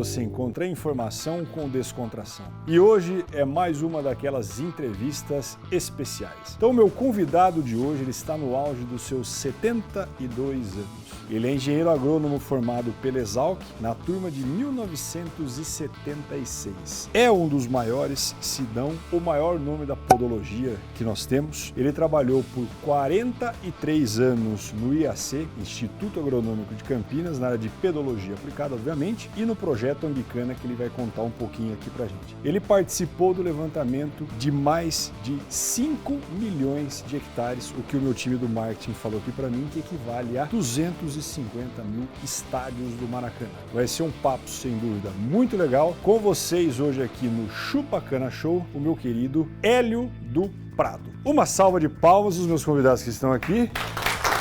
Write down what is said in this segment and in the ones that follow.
você encontra informação com descontração. E hoje é mais uma daquelas entrevistas especiais. Então, o meu convidado de hoje, ele está no auge dos seus 72 anos. Ele é engenheiro agrônomo formado pela Exalc na turma de 1976. É um dos maiores, se não o maior nome da podologia que nós temos. Ele trabalhou por 43 anos no IAC, Instituto Agronômico de Campinas, na área de pedologia aplicada, obviamente, e no projeto Ambicana, que ele vai contar um pouquinho aqui pra gente. Ele participou do levantamento de mais de 5 milhões de hectares, o que o meu time do marketing falou aqui pra mim, que equivale a 250 mil estádios do Maracanã. Vai ser um papo, sem dúvida, muito legal. Com vocês hoje aqui no Chupacana Show, o meu querido Hélio do Prado. Uma salva de palmas aos meus convidados que estão aqui.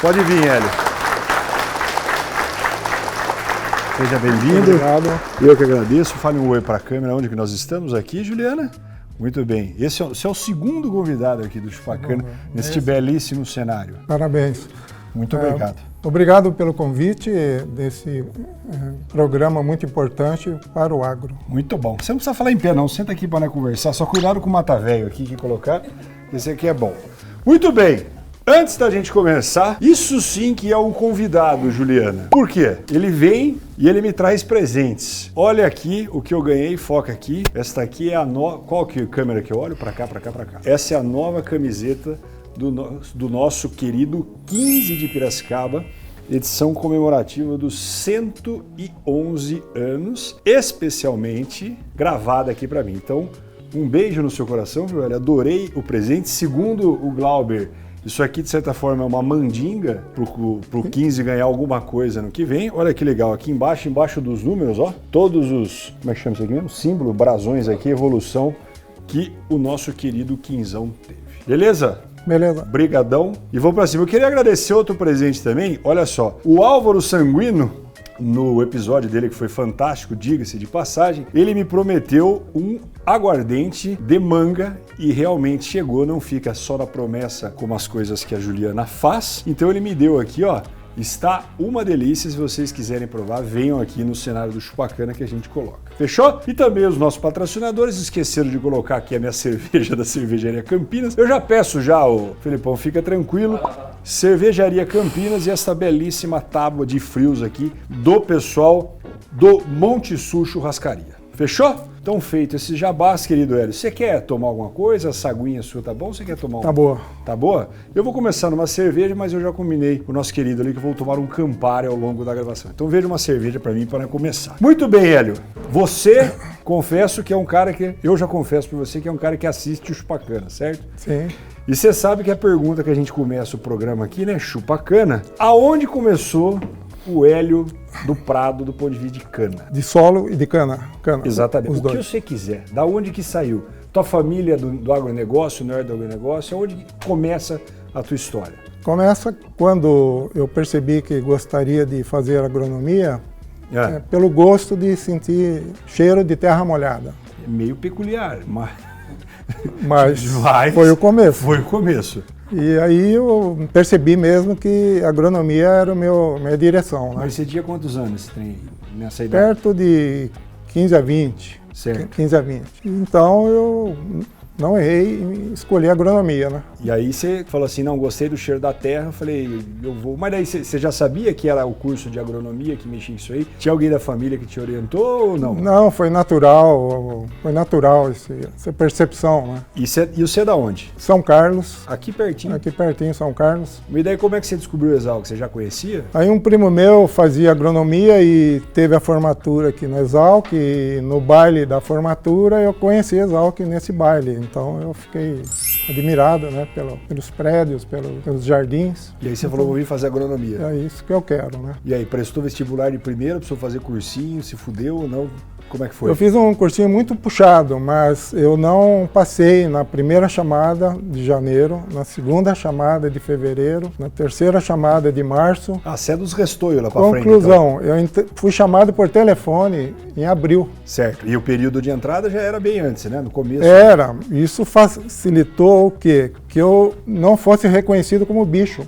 Pode vir, Hélio. Seja bem-vindo. Obrigado. Eu que agradeço. Fale um oi para a câmera. Onde que nós estamos aqui, Juliana? Muito bem. Esse é o segundo convidado aqui do Chupacana, neste belíssimo cenário. Parabéns. Muito obrigado. Obrigado pelo convite desse programa muito importante para o agro. Muito bom. Você não precisa falar em pé, não. Senta aqui para conversar. Só cuidado com o mata-velho aqui que colocar. Esse aqui é bom. Muito bem. Antes da gente começar, isso sim que é um convidado, Juliana. Por quê? Ele vem e ele me traz presentes. Olha aqui o que eu ganhei, foca aqui. Esta aqui é a nova... Qual que é a câmera que eu olho? Para cá, para cá, para cá. Essa é a nova camiseta do nosso querido 15 de Piracicaba, edição comemorativa dos 111 anos, especialmente gravada aqui para mim. Então, um beijo no seu coração, viu? Adorei o presente. Segundo o Glauber, isso aqui, de certa forma, é uma mandinga pro 15 ganhar alguma coisa no que vem. Olha que legal, aqui embaixo dos números, ó, todos os, como é que chama isso aqui mesmo? Símbolo, brasões aqui, evolução que o nosso querido Quinzão teve. Beleza? Beleza. Brigadão. E vamos pra cima. Eu queria agradecer outro presente também. Olha só, o Álvaro Sanguino, no episódio dele que foi fantástico, diga-se de passagem, ele me prometeu um aguardente de manga e realmente chegou, não fica só na promessa como as coisas que a Juliana faz. Então ele me deu aqui, ó, está uma delícia. Se vocês quiserem provar, venham aqui no cenário do Chupacana que a gente coloca. Fechou? E também os nossos patrocinadores esqueceram de colocar aqui a minha cerveja da Cervejaria Campinas. Eu já peço o Felipão, fica tranquilo. Cervejaria Campinas e essa belíssima tábua de frios aqui do pessoal do Monte Sul Churrascaria. Fechou? Então feito esse jabás, querido Hélio. Você quer tomar alguma coisa? Essa aguinha sua tá bom? Você quer tomar uma? Tá boa. Tá boa? Eu vou começar numa cerveja, mas eu já combinei com o nosso querido ali que eu vou tomar um Campari ao longo da gravação. Então veja uma cerveja para mim para começar. Muito bem, Hélio. Você, confesso que é um cara que... Eu já confesso para você que é um cara que assiste o Chupacana, certo? Sim. E você sabe que a pergunta que a gente começa o programa aqui, né? Chupacana. Aonde começou o Hélio do Prado do ponto de vista de cana? De solo e de cana. Exatamente. Os O dois. que você quiser. Da onde que saiu? Tua família do agronegócio, não é do agronegócio? Aonde começa a tua história? Começa quando eu percebi que gostaria de fazer agronomia pelo gosto de sentir cheiro de terra molhada. É meio peculiar, Mas foi o começo. Foi o começo. E aí eu percebi mesmo que a agronomia era minha direção. Né? Mas você tinha quantos anos esse trem nessa idade? Perto de 15 a 20. Certo. 15 a 20. Então eu não errei em escolher agronomia, né? E aí você falou assim, não, gostei do cheiro da terra, eu falei, eu vou... Mas daí você já sabia que era o curso de agronomia que mexia isso aí? Tinha alguém da família que te orientou ou não? Não, foi natural essa percepção, né? E você é da onde? São Carlos. Aqui pertinho? Aqui pertinho, São Carlos. E daí como é que você descobriu o Exalc? Você já conhecia? Aí um primo meu fazia agronomia e teve a formatura aqui no Exalc, e no baile da formatura eu conheci Exalc nesse baile. Então eu fiquei admirado, né, pelos prédios, pelos jardins. E aí você falou, vou vir fazer agronomia. É isso que eu quero, né? E aí, prestou vestibular de primeira, precisou fazer cursinho, se fudeu ou não? Como é que foi? Eu fiz um cursinho muito puxado, mas eu não passei na primeira chamada de janeiro, na segunda chamada de fevereiro, na terceira chamada de março. Ah, você é dos restolhos lá pra frente. Conclusão, eu fui chamado por telefone em abril. Certo. E o período de entrada já era bem antes, né? No começo. Era. Isso facilitou o quê? Que que eu não fosse reconhecido como bicho,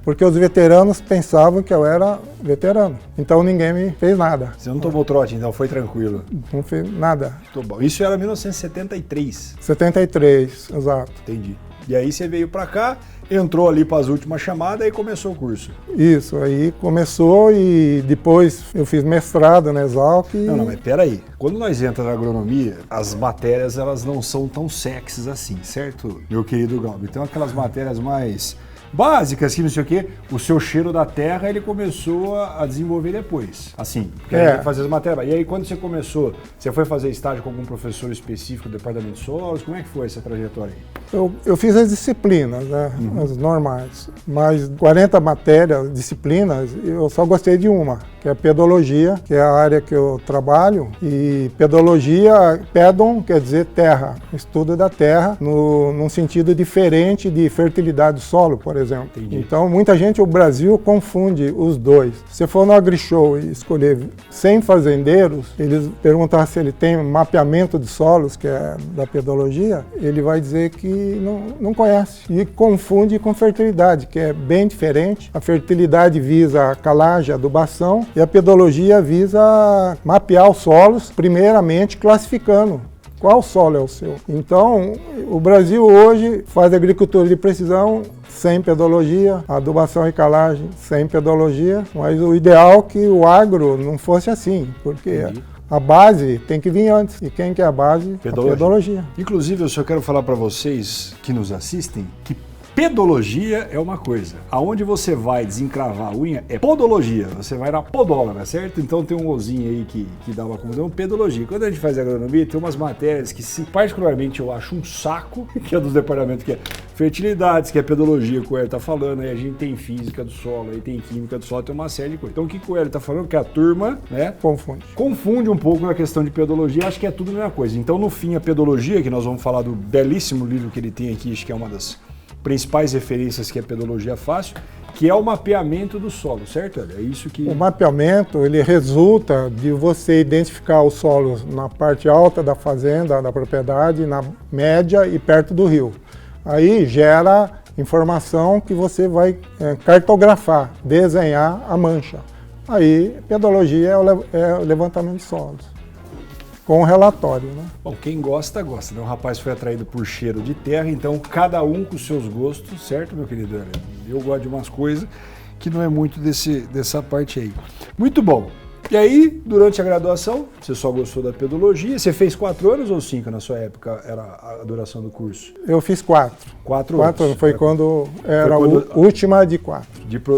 porque os veteranos pensavam que eu era veterano. Então ninguém me fez nada. Você não tomou trote, então foi tranquilo? Não fez nada. Muito bom. Isso era 1973? 73, exato. Entendi. E aí você veio para cá, entrou ali para as últimas chamadas e começou o curso. Isso, aí começou e depois eu fiz mestrado na Exalc. Não, mas peraí. Quando nós entramos na agronomia, as matérias elas não são tão sexys assim, certo, meu querido Galbi? Então aquelas matérias mais básicas, que não sei o quê, o seu cheiro da terra ele começou a desenvolver depois. Assim, porque aí tem que fazer as matérias. E aí quando você começou, você foi fazer estágio com algum professor específico do departamento de solos? Como é que foi essa trajetória aí? Eu fiz as disciplinas, né, as normais, mas 40 matérias, disciplinas, eu só gostei de uma, que é pedologia, que é a área que eu trabalho, e pedologia, pedon quer dizer terra, estudo da terra, num sentido diferente de fertilidade do solo, por exemplo. Entendi. Então, muita gente, o Brasil confunde os dois. Se você for no AgriShow e escolher 100 fazendeiros, eles perguntar se ele tem mapeamento de solos, que é da pedologia, ele vai dizer que não conhece. E confunde com fertilidade, que é bem diferente. A fertilidade visa a calagem, a adubação, e a pedologia visa mapear os solos, primeiramente classificando qual solo é o seu. Então, o Brasil hoje faz agricultura de precisão sem pedologia, adubação e calagem sem pedologia, mas o ideal é que o agro não fosse assim, porque a base tem que vir antes. E quem que é a base? Pedologia. A pedologia. Inclusive, eu só quero falar para vocês que nos assistem que pedologia é uma coisa. Aonde você vai desencravar a unha é podologia. Você vai na podóloga, certo? Então tem um ozinho aí que dá uma confusão. Pedologia. Quando a gente faz agronomia, tem umas matérias que, particularmente, eu acho um saco, que é dos departamentos que é fertilidades, que é pedologia, que o Hélio está falando. Aí a gente tem física do solo, aí tem química do solo, tem uma série de coisas. Então o que o Hélio está falando? Que a turma, né, confunde um pouco na questão de pedologia. Acho que é tudo a mesma coisa. Então, no fim, a pedologia, que nós vamos falar do belíssimo livro que ele tem aqui, acho que é uma das principais referências que é pedologia fácil, que é o mapeamento do solo, certo? É isso que... O mapeamento, ele resulta de você identificar os solos na parte alta da fazenda, da propriedade, na média e perto do rio. Aí gera informação que você vai cartografar, desenhar a mancha. Aí, pedologia é o levantamento de solos. Com relatório, né? Bom, quem gosta, gosta, né? O rapaz foi atraído por cheiro de terra, então cada um com seus gostos, certo, meu querido? Eu gosto de umas coisas que não é muito dessa parte aí. Muito bom. E aí, durante a graduação, você só gostou da pedologia? Você fez 4 anos ou 5 na sua época, era a duração do curso? Eu fiz 4. 4 anos. Foi quando era a última de 4.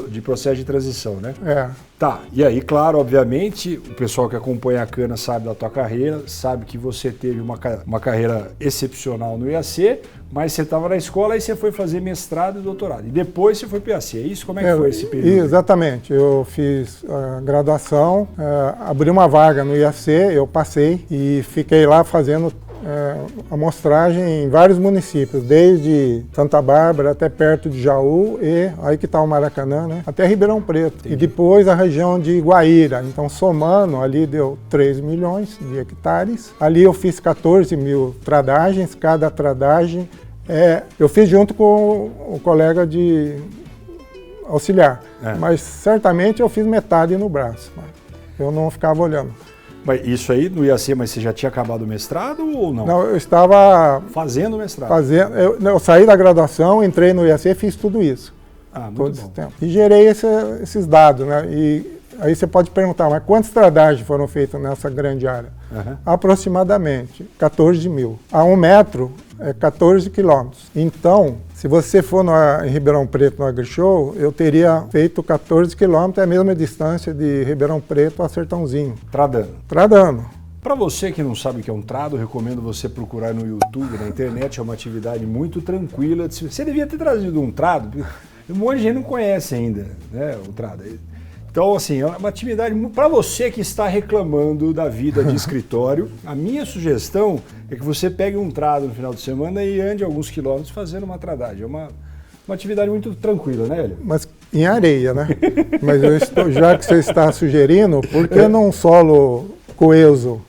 De processo de transição, né? É. Tá, e aí, claro, obviamente, o pessoal que acompanha a Cana sabe da tua carreira, sabe que você teve uma carreira excepcional no IAC, mas você estava na escola e você foi fazer mestrado e doutorado. E depois você foi para o IAC, é isso? Como é que foi esse período? Exatamente, eu fiz a graduação, abri uma vaga no IAC, eu passei e fiquei lá fazendo amostragem em vários municípios, desde Santa Bárbara até perto de Jaú e aí que está o Maracanã, né? Até Ribeirão Preto. Entendi. E depois a região de Guaíra. Então, somando, ali deu 3 milhões de hectares. Ali eu fiz 14 mil tradagens, cada tradagem eu fiz junto com o colega de auxiliar, mas certamente eu fiz metade no braço. Eu não ficava olhando. Mas isso aí no IAC, mas você já tinha acabado o mestrado ou não? Não, eu estava... Fazendo o mestrado? Eu saí da graduação, entrei no IAC e fiz tudo isso. Ah, muito todo bom. Esse tempo. E gerei esses dados, né? E aí você pode perguntar, mas quantas tradagens foram feitas nessa grande área? Aproximadamente 14 mil. A 1 metro é 14 quilômetros. Então, se você for em Ribeirão Preto no AgriShow, eu teria feito 14 quilômetros, é a mesma distância de Ribeirão Preto a Sertãozinho. Tradando. Para você que não sabe o que é um trado, eu recomendo você procurar no YouTube, na internet, é uma atividade muito tranquila. Você devia ter trazido um trado, um monte de gente não conhece ainda, né, o trado. Então, assim, é uma atividade para você que está reclamando da vida de escritório. A minha sugestão é que você pegue um trado no final de semana e ande alguns quilômetros fazendo uma tradagem. É uma atividade muito tranquila, né, Hélio? Mas em areia, né? Mas já que você está sugerindo, por que num solo coeso?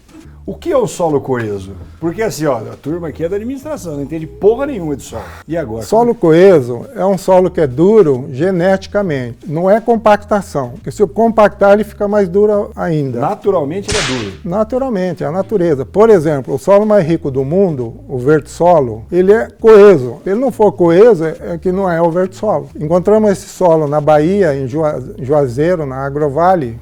O que é o solo coeso? Porque assim, ó, a turma aqui é da administração, não entende porra nenhuma de solo. E agora? Solo coeso é um solo que é duro geneticamente, não é compactação. Porque se eu compactar, ele fica mais duro ainda. Naturalmente ele é duro. Naturalmente, é a natureza. Por exemplo, o solo mais rico do mundo, o vertissolo, ele é coeso. Se ele não for coeso, é que não é o vertissolo. Encontramos esse solo na Bahia, em Juazeiro, na Agrovale.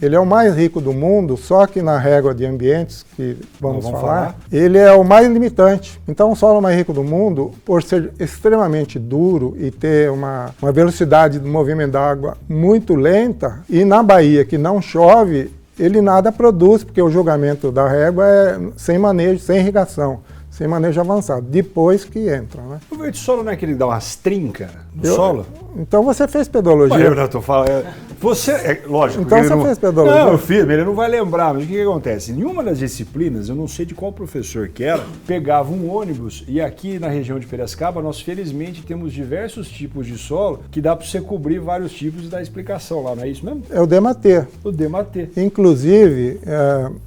Ele é o mais rico do mundo, só que na régua de ambientes, que vamos falar, ele é o mais limitante. Então, o solo mais rico do mundo, por ser extremamente duro e ter uma velocidade de movimento da água muito lenta, e na Bahia, que não chove, ele nada produz, porque o julgamento da régua é sem manejo, sem irrigação, sem manejo avançado, depois que entra, né? O vertissolo não é que ele dá umas trincas no solo? Então você fez pedologia. Mas eu não estou falando. Você, lógico. Então você fez pedologia. Não, filho, ele não vai lembrar, mas o que acontece? Em nenhuma das disciplinas, eu não sei de qual professor que era, pegava um ônibus e aqui na região de Piracicaba, nós felizmente temos diversos tipos de solo que dá para você cobrir vários tipos e dar explicação lá, não é isso mesmo? É o DEMATê. O DEMATê. Inclusive,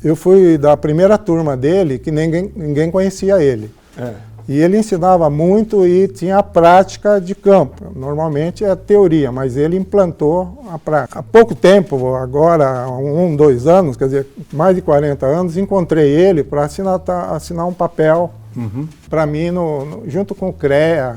eu fui da primeira turma dele, que ninguém conhecia ele. E ele ensinava muito e tinha a prática de campo. Normalmente é teoria, mas ele implantou a prática. Há pouco tempo, agora, há 2 anos, quer dizer, mais de 40 anos, encontrei ele para assinar um papel para mim, junto com o CREA.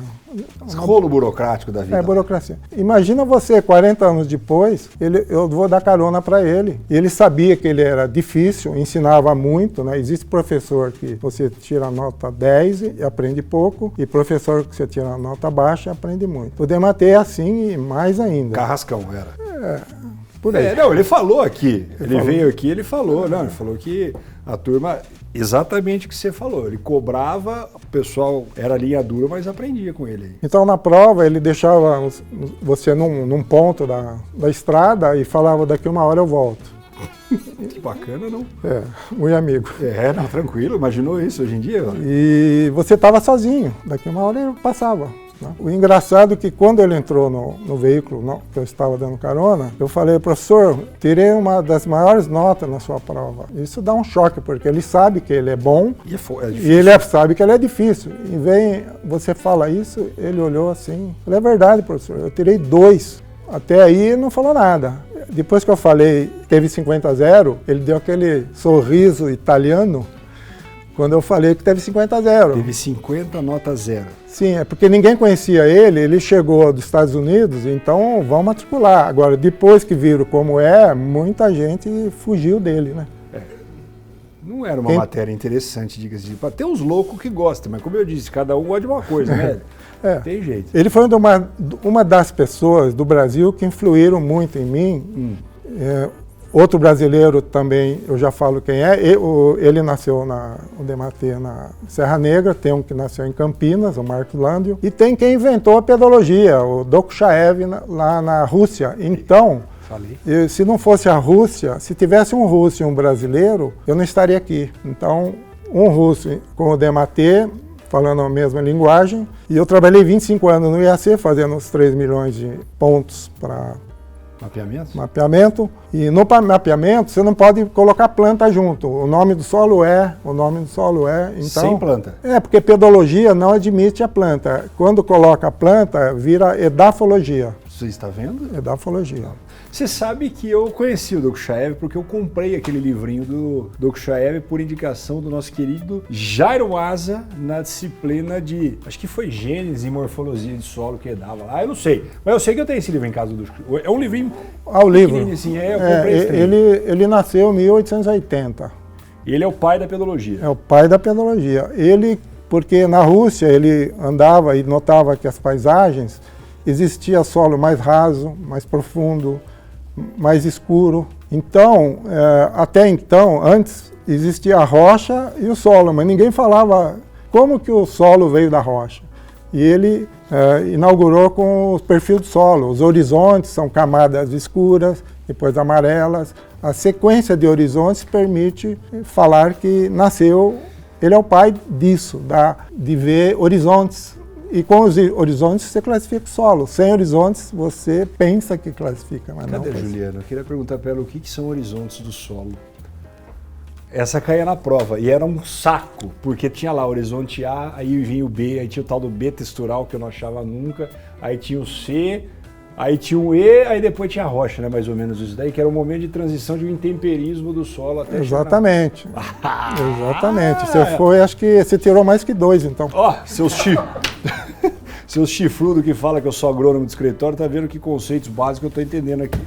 Rolo burocrático da vida. É, burocracia. Imagina você, 40 anos depois, eu vou dar carona para ele. E ele sabia que ele era difícil, ensinava muito, né? Existe professor que você tira nota 10 e aprende pouco, e professor que você tira nota baixa e aprende muito. O DEMATê é assim e mais ainda. Carrascão era. Por aí. Não, ele falou aqui. Ele veio aqui, ele falou que a turma, exatamente o que você falou, ele cobrava, o pessoal era linha dura, mas aprendia com ele. Então na prova ele deixava você num ponto da estrada e falava, daqui 1 hora eu volto. Que bacana, não? Muito amigo. Não, tranquilo, imaginou isso hoje em dia? E você estava sozinho, daqui 1 hora ele passava. O engraçado é que quando ele entrou no veículo que eu estava dando carona, eu falei, professor, tirei uma das maiores notas na sua prova. Isso dá um choque, porque ele sabe que ele é bom e ele sabe que ele é difícil. E vem, você fala isso, ele olhou assim, falei, é verdade, professor, eu tirei 2. Até aí não falou nada. Depois que eu falei, teve 50-0, ele deu aquele sorriso italiano, quando eu falei que teve 50-0. Teve 50, nota 0. Sim, é porque ninguém conhecia ele chegou dos Estados Unidos, então vão matricular. Agora, depois que viram como muita gente fugiu dele, né? Não era uma matéria interessante, diga-se de passagem. Tem uns loucos que gostam, mas como eu disse, cada um gosta de uma coisa, né? Tem jeito. Ele foi uma das pessoas do Brasil que influíram muito em mim. Outro brasileiro também, eu já falo quem é, ele nasceu o DEMATê na Serra Negra, tem um que nasceu em Campinas, o Marco Landio, e tem quem inventou a pedologia, o Dokuchaev, lá na Rússia. Então, se não fosse a Rússia, se tivesse um russo e um brasileiro, eu não estaria aqui. Então, um russo com o DEMATê, falando a mesma linguagem, e eu trabalhei 25 anos no IAC, fazendo os 3 milhões de pontos para mapeamento. E no mapeamento você não pode colocar planta junto. O nome do solo é. Então, sem planta. Porque pedologia não admite a planta. Quando coloca a planta, vira edafologia. Você está vendo? Edafologia. Você sabe que eu conheci o Dokuchaev porque eu comprei aquele livrinho do Dokuchaev por indicação do nosso querido Jairo Asa na disciplina de, acho que foi Gênese e Morfologia de Solo que ele dava lá, eu não sei. Mas eu sei que eu tenho esse livro em casa do Dokuchaev. É um livrinho livro. Assim, eu comprei esse ele nasceu em 1880. Ele é o pai da pedologia. É o pai da pedologia. Porque na Rússia ele andava e notava que as paisagens existia solo mais raso, mais profundo, mais escuro. Então, até então, antes, existia a rocha e o solo, mas ninguém falava como que o solo veio da rocha. E ele inaugurou com o perfil do solo. Os horizontes são camadas escuras, depois amarelas. A sequência de horizontes permite falar que nasceu, ele é o pai disso, de ver horizontes. E com os horizontes você classifica o solo. Sem horizontes você pensa que classifica, mas Cadê não. Juliana? Eu queria perguntar para ela o que são horizontes do solo. Essa caía na prova e era um saco, porque tinha lá horizonte A, aí vinha o B, aí tinha o tal do B textural que eu não achava nunca, aí tinha o C, aí tinha o E, aí depois tinha a rocha, né? Mais ou menos isso daí, que era um momento de transição de um intemperismo do solo até Exatamente. Exatamente. Você foi, acho que você tirou mais que 2, então. Ó, seus chifrudos que fala que eu sou agrônomo de escritório, tá vendo que conceitos básicos eu tô entendendo aqui.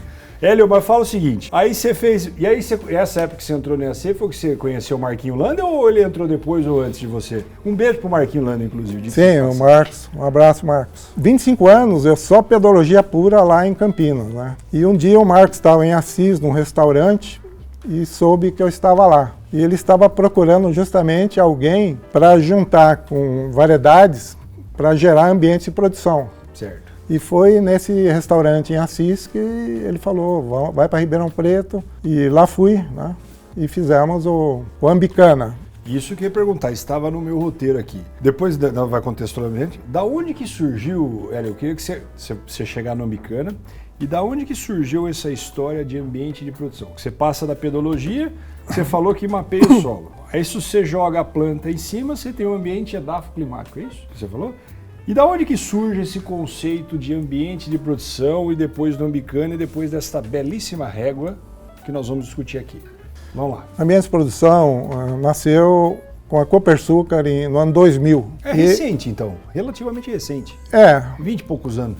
Hélio, mas fala o seguinte, aí você fez, e aí essa época que você entrou no EAC, foi que você conheceu o Marquinho Landa ou ele entrou depois ou antes de você? Um beijo pro Marquinho Landa, inclusive. Sim, o Marcos, um abraço, Marcos. 25 anos, eu só pedologia pura lá em Campinas, né? E um dia o Marcos estava em Assis, num restaurante, e soube que eu estava lá. E ele estava procurando justamente alguém para juntar com variedades para gerar ambiente de produção. Certo. E foi nesse restaurante em Assis que ele falou, vai para Ribeirão Preto, e lá fui, né? E fizemos o Ambicana. Isso que eu ia perguntar, estava no meu roteiro aqui. Depois, vai contextualmente, da onde que surgiu, Hélio, eu queria que você chegar no Ambicana, e da onde que surgiu essa história de ambiente de produção? Você passa da pedologia, você falou que mapeia o solo. Aí se você joga a planta em cima, você tem um ambiente edafoclimático, é isso que você falou? E da onde que surge esse conceito de ambiente de produção e depois do Ambicana e depois desta belíssima régua que nós vamos discutir aqui? Vamos lá. Ambiente de produção nasceu com a Copersucar no ano 2000. É recente então, relativamente recente. 20 e poucos anos.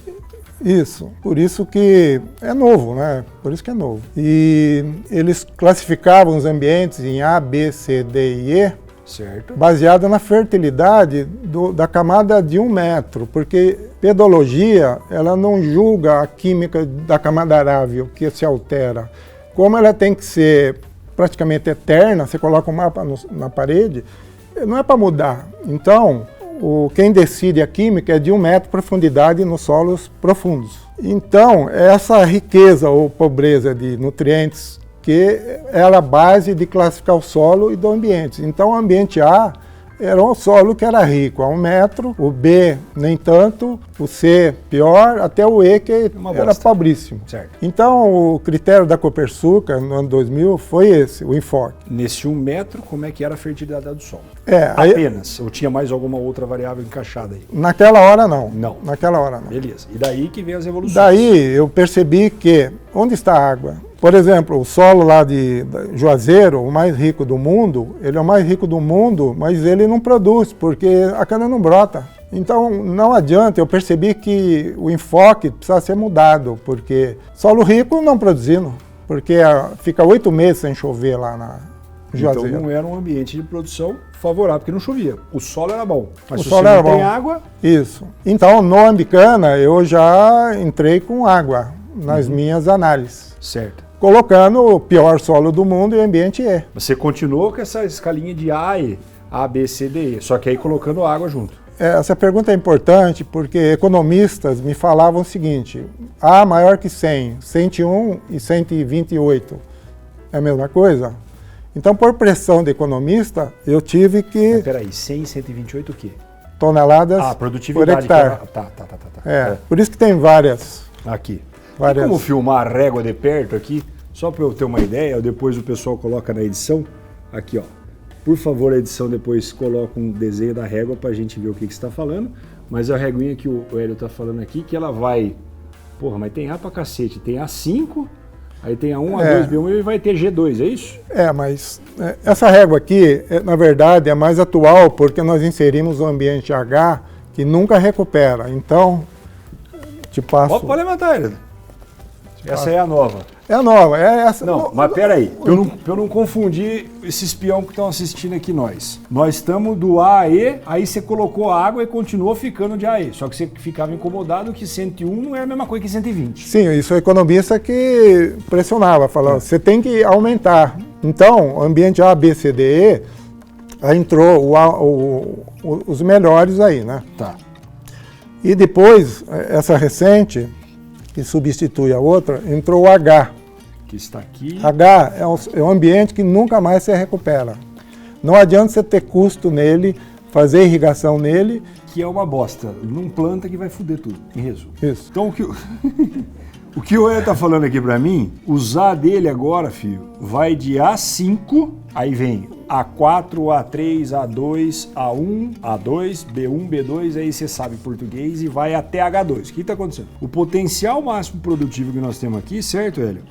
Isso, por isso que é novo, né? Por isso que é novo. E eles classificavam os ambientes em A, B, C, D e E, certo, baseado na fertilidade da camada de 1 metro, porque pedologia, ela não julga a química da camada arável que se altera. Como ela tem que ser praticamente eterna, você coloca um mapa na parede, não é para mudar. Então, quem decide a química é de 1 metro de profundidade nos solos profundos. Então, essa riqueza ou pobreza de nutrientes que era a base de classificar o solo e do ambiente. Então, o ambiente A era um solo que era rico a 1 metro, o B nem tanto, o C pior, até o E que era pobríssimo. Certo. Então, o critério da Copersucar no ano 2000 foi esse, o enfoque. Nesse 1 metro, como é que era a fertilidade do solo? Apenas. Ou tinha mais alguma outra variável encaixada aí? Naquela hora não. Não. Naquela hora não. Beleza. E daí que vem as evoluções? Daí eu percebi que, onde está a água? Por exemplo, o solo lá de Juazeiro, o mais rico do mundo, ele é o mais rico do mundo, mas ele não produz, porque a cana não brota. Então, não adianta, eu percebi que o enfoque precisa ser mudado, porque solo rico não produzindo, porque fica 8 meses sem chover lá na Juazeiro. Então não era um ambiente de produção favorável, porque não chovia. O solo era bom, mas o se solo você era não tem bom. água... Isso. Então, no Ambicana, eu já entrei com água nas minhas análises. Certo. Colocando o pior solo do mundo em ambiente E. Você continuou com essa escalinha de A, E, A, B, C, D, E, só que aí colocando água junto. Essa pergunta é importante porque economistas me falavam o seguinte, A maior que 100, 101 e 128 é a mesma coisa? Então, por pressão de economista, eu tive que... Mas peraí, 100 e 128 o quê? Toneladas produtividade, por hectare. Tá. Por isso que tem várias... Aqui. Tem como filmar a régua de perto aqui? Só para eu ter uma ideia, depois o pessoal coloca na edição. Aqui, ó. Por favor, a edição depois coloca um desenho da régua para a gente ver o que você está falando. Mas a réguinha que o Hélio está falando aqui, que ela vai... Porra, mas tem A pra cacete. Tem A5, aí tem A1, A2, B1 e vai ter G2, é isso? Mas essa régua aqui, na verdade, é mais atual porque nós inserimos o ambiente H que nunca recupera. Então, te passo... Pode levantar, Hélio. Essa é a nova. É a nova, é essa. Não, mas peraí, pra eu não confundir esses peão que estão assistindo aqui nós. Nós estamos do A a E, aí você colocou a água e continuou ficando de A a E. Só que você ficava incomodado que 101 não é a mesma coisa que 120. Sim, isso é o economista que pressionava, falando, você tem que aumentar. Então, o ambiente A, B, C, D, E, aí entrou os melhores aí, né? Tá. E depois, essa recente, que substitui a outra, entrou o H. Que está aqui. H é um ambiente que nunca mais se recupera. Não adianta você ter custo nele, fazer irrigação nele. Que é uma bosta. Não planta que vai foder tudo, em resumo. Isso. Então O que o Hélio tá falando aqui para mim, usar dele agora, filho, vai de A5, aí vem A4, A3, A2, A1, A2, B1, B2, aí você sabe português e vai até H2. O que está acontecendo? O potencial máximo produtivo que nós temos aqui, certo, Hélio?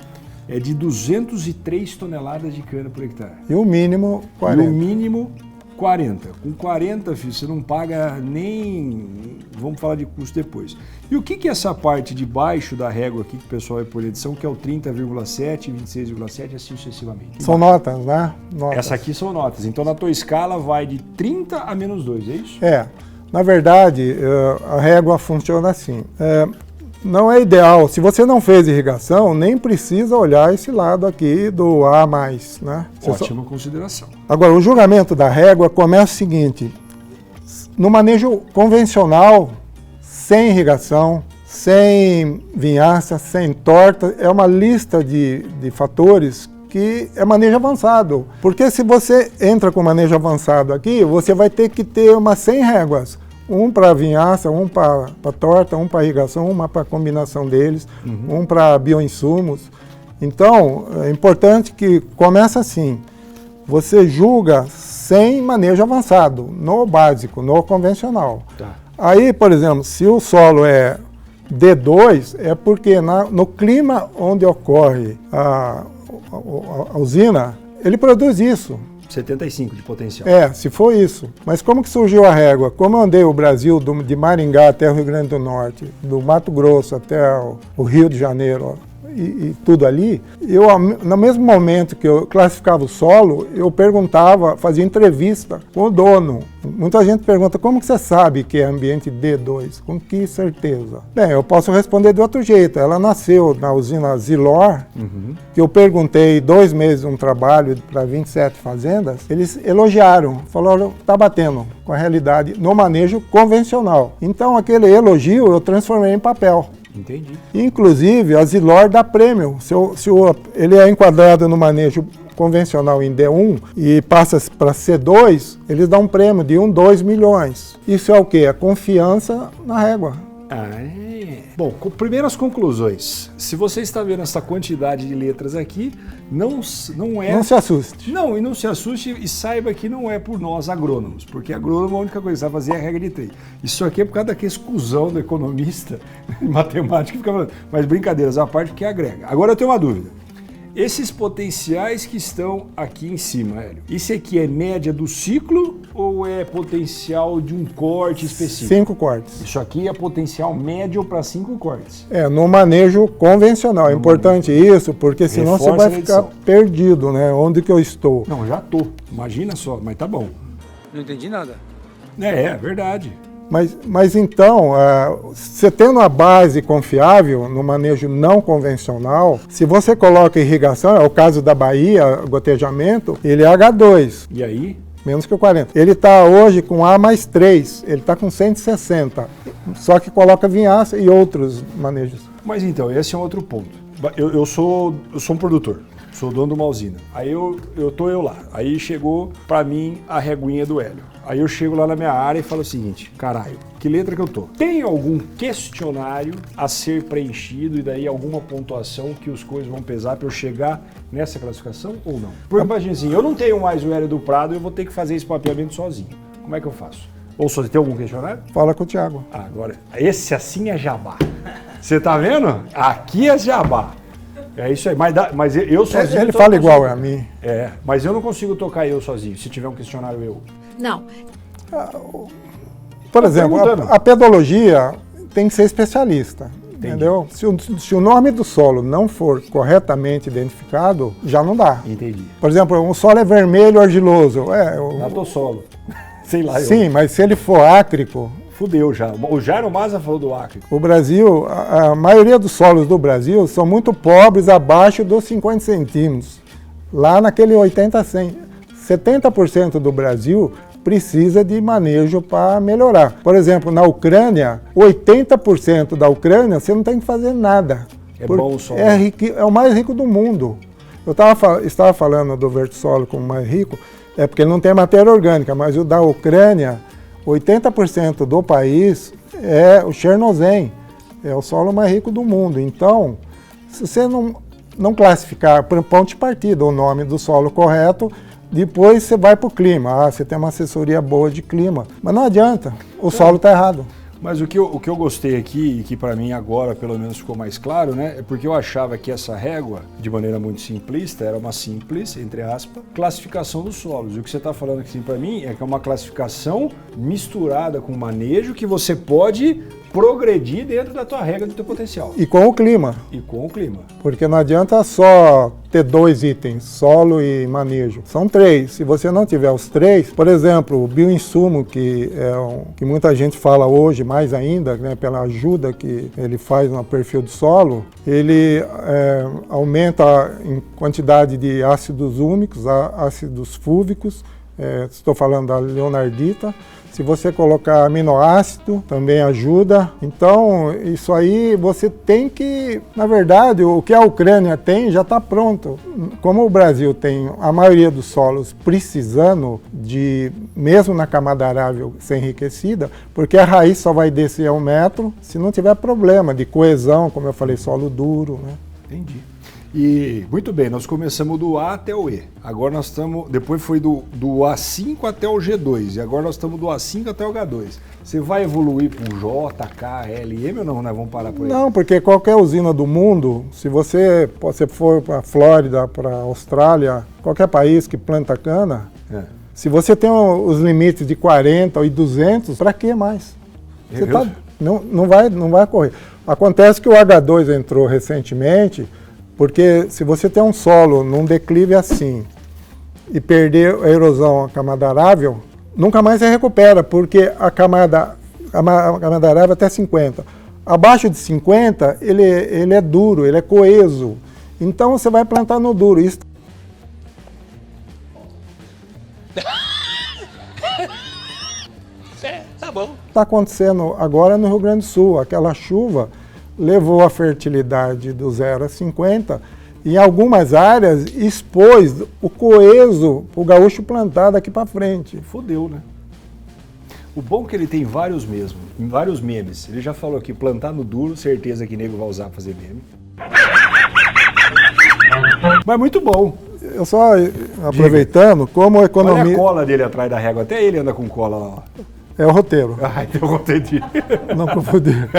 É de 203 toneladas de cana por hectare. E o mínimo 40. E o mínimo 40. Com 40, filho, você não paga nem... Vamos falar de custo depois. E o que é essa parte de baixo da régua aqui que o pessoal vai por edição, que é o 30,7, 26,7 assim sucessivamente? São notas, né? Notas. Essa aqui são notas. Então na tua escala vai de 30 a menos 2, é isso? É. Na verdade, a régua funciona assim. Não é ideal, se você não fez irrigação, nem precisa olhar esse lado aqui do A+, né? Ótima consideração. Agora, o julgamento da régua começa o seguinte, no manejo convencional, sem irrigação, sem vinhaça, sem torta, é uma lista de fatores que é manejo avançado. Porque se você entra com manejo avançado aqui, você vai ter que ter umas 100 réguas. Um para vinhaça, um para torta, um para irrigação, uma para combinação deles, um para bioinsumos. Então, é importante que comece assim, você julga sem manejo avançado, no básico, no convencional. Tá. Aí, por exemplo, se o solo é D2, é porque no clima onde ocorre a usina, ele produz isso. 75 de potencial. Se for isso. Mas como que surgiu a régua? Como eu andei o Brasil de Maringá até o Rio Grande do Norte, do Mato Grosso até o Rio de Janeiro e tudo ali, no mesmo momento que eu classificava o solo, eu perguntava, fazia entrevista com o dono. Muita gente pergunta, como que você sabe que é ambiente D2? Com que certeza? Bem, eu posso responder de outro jeito. Ela nasceu na usina Zilor, que eu perguntei 2 meses de um trabalho para 27 fazendas, eles elogiaram, falaram, tá batendo com a realidade no manejo convencional. Então aquele elogio eu transformei em papel. Entendi. Inclusive, a Zilor dá prêmio. Se ele é enquadrado no manejo convencional em D1 e passa para C2, eles dão um prêmio de 2 milhões. Isso é o quê? É confiança na régua. Bom, primeiras conclusões. Se você está vendo essa quantidade de letras aqui, não é... Não se assuste. Não, e não se assuste e saiba que não é por nós agrônomos, porque agrônomo a única coisa que vai fazer é a regra de 3. Isso aqui é por causa daquele exclusão do economista, matemática, fica falando. Mas brincadeiras à parte, que agrega. Agora eu tenho uma dúvida. Esses potenciais que estão aqui em cima, Hélio, isso aqui é média do ciclo ou é potencial de um corte específico? 5 cortes. Isso aqui é potencial médio para 5 cortes. No manejo convencional. É importante isso, porque senão você vai ficar perdido, né? Onde que eu estou? Não, já tô. Imagina só, mas tá bom. Não entendi nada. É verdade. Mas então, você tendo uma base confiável no manejo não convencional, se você coloca irrigação, é o caso da Bahia, gotejamento, ele é H2. E aí? Menos que o 40. Ele está hoje com A+3, ele está com 160, só que coloca vinhaça e outros manejos. Mas então, esse é um outro ponto. Eu sou um produtor. Sou dono de uma usina. Aí eu lá. Aí chegou pra mim a reguinha do Hélio. Aí eu chego lá na minha área e falo o seguinte, caralho, que letra que eu tô? Tem algum questionário a ser preenchido e daí alguma pontuação que os coisas vão pesar pra eu chegar nessa classificação ou não? Porque imagina assim, eu não tenho mais o Hélio do Prado e eu vou ter que fazer esse mapeamento sozinho. Como é que eu faço? Ou só tem algum questionário? Fala com o Thiago. Agora, esse assim é jabá. Você tá vendo? Aqui é jabá. É isso aí, mas eu sozinho... Ele fala igual a mim. Mas eu não consigo tocar eu sozinho, se tiver um questionário eu. Não. Por exemplo, a pedologia tem que ser especialista. Entendi. Entendeu? Se o nome do solo não for corretamente identificado, já não dá. Entendi. Por exemplo, um solo é vermelho argiloso. Natossolo. Sei lá. Sim, mas se ele for ácrico... Fudeu já. O Jairo Maza falou do ácrico. O Brasil, a maioria dos solos do Brasil são muito pobres, abaixo dos 50 centímetros. Lá naquele 80 a 100. 70% do Brasil precisa de manejo para melhorar. Por exemplo, na Ucrânia, 80% da Ucrânia você não tem que fazer nada. Bom o solo. É o mais rico do mundo. Eu estava falando do vertissolo como mais rico, porque ele não tem matéria orgânica, mas o da Ucrânia, 80% do país é o Chernozem, é o solo mais rico do mundo. Então, Se você não classificar por ponto de partida o nome do solo correto, depois você vai para o clima. Você tem uma assessoria boa de clima. Mas não adianta, o solo está errado. Mas o que eu gostei aqui, e que para mim agora pelo menos ficou mais claro, né? É porque eu achava que essa régua, de maneira muito simplista, era uma simples, entre aspas, classificação dos solos. E o que você está falando aqui para mim é que é uma classificação misturada com manejo que você pode progredir dentro da tua regra do teu potencial. E com o clima. E com o clima. Porque não adianta só ter 2 itens, solo e manejo. São 3. Se você não tiver os 3, por exemplo, o bioinsumo, que muita gente fala hoje, mais ainda, né, pela ajuda que ele faz no perfil do solo, ele aumenta em quantidade de ácidos úmicos, ácidos fúvicos, estou falando da leonardita. Se você colocar aminoácido, também ajuda. Então, isso aí você tem que... Na verdade, o que a Ucrânia tem já está pronto. Como o Brasil tem a maioria dos solos precisando de, mesmo na camada arável ser enriquecida, porque a raiz só vai descer a 1 metro se não tiver problema de coesão, como eu falei, solo duro, né? Entendi. E, muito bem, nós começamos do A até o E. Agora nós estamos, depois foi do A5 até o G2, e agora nós estamos do A5 até o H2. Você vai evoluir para o J, K, L, M ou não? Nós vamos parar por aí? Não, porque qualquer usina do mundo, se você for para a Flórida, para a Austrália, qualquer país que planta cana, se você tem os limites de 40 e 200, para que mais? Você não vai correr. Acontece que o H2 entrou recentemente, porque se você tem um solo num declive assim e perder a erosão, a camada arável, nunca mais se recupera, porque a camada arável é até 50. Abaixo de 50, ele é duro, ele é coeso. Então você vai plantar no duro. Isso tá bom. está acontecendo agora no Rio Grande do Sul. Aquela chuva levou a fertilidade do 0 a 50 e em algumas áreas expôs o coeso para o gaúcho plantar daqui para frente. Fodeu, né? O bom é que ele tem vários memes. Ele já falou aqui, plantar no duro, certeza que nego vai usar para fazer meme. Mas muito bom. Eu só aproveitando, como economia... Olha a cola dele atrás da régua, até ele anda com cola lá. Ó. É o roteiro. Ah, então eu entendi. Não confundir.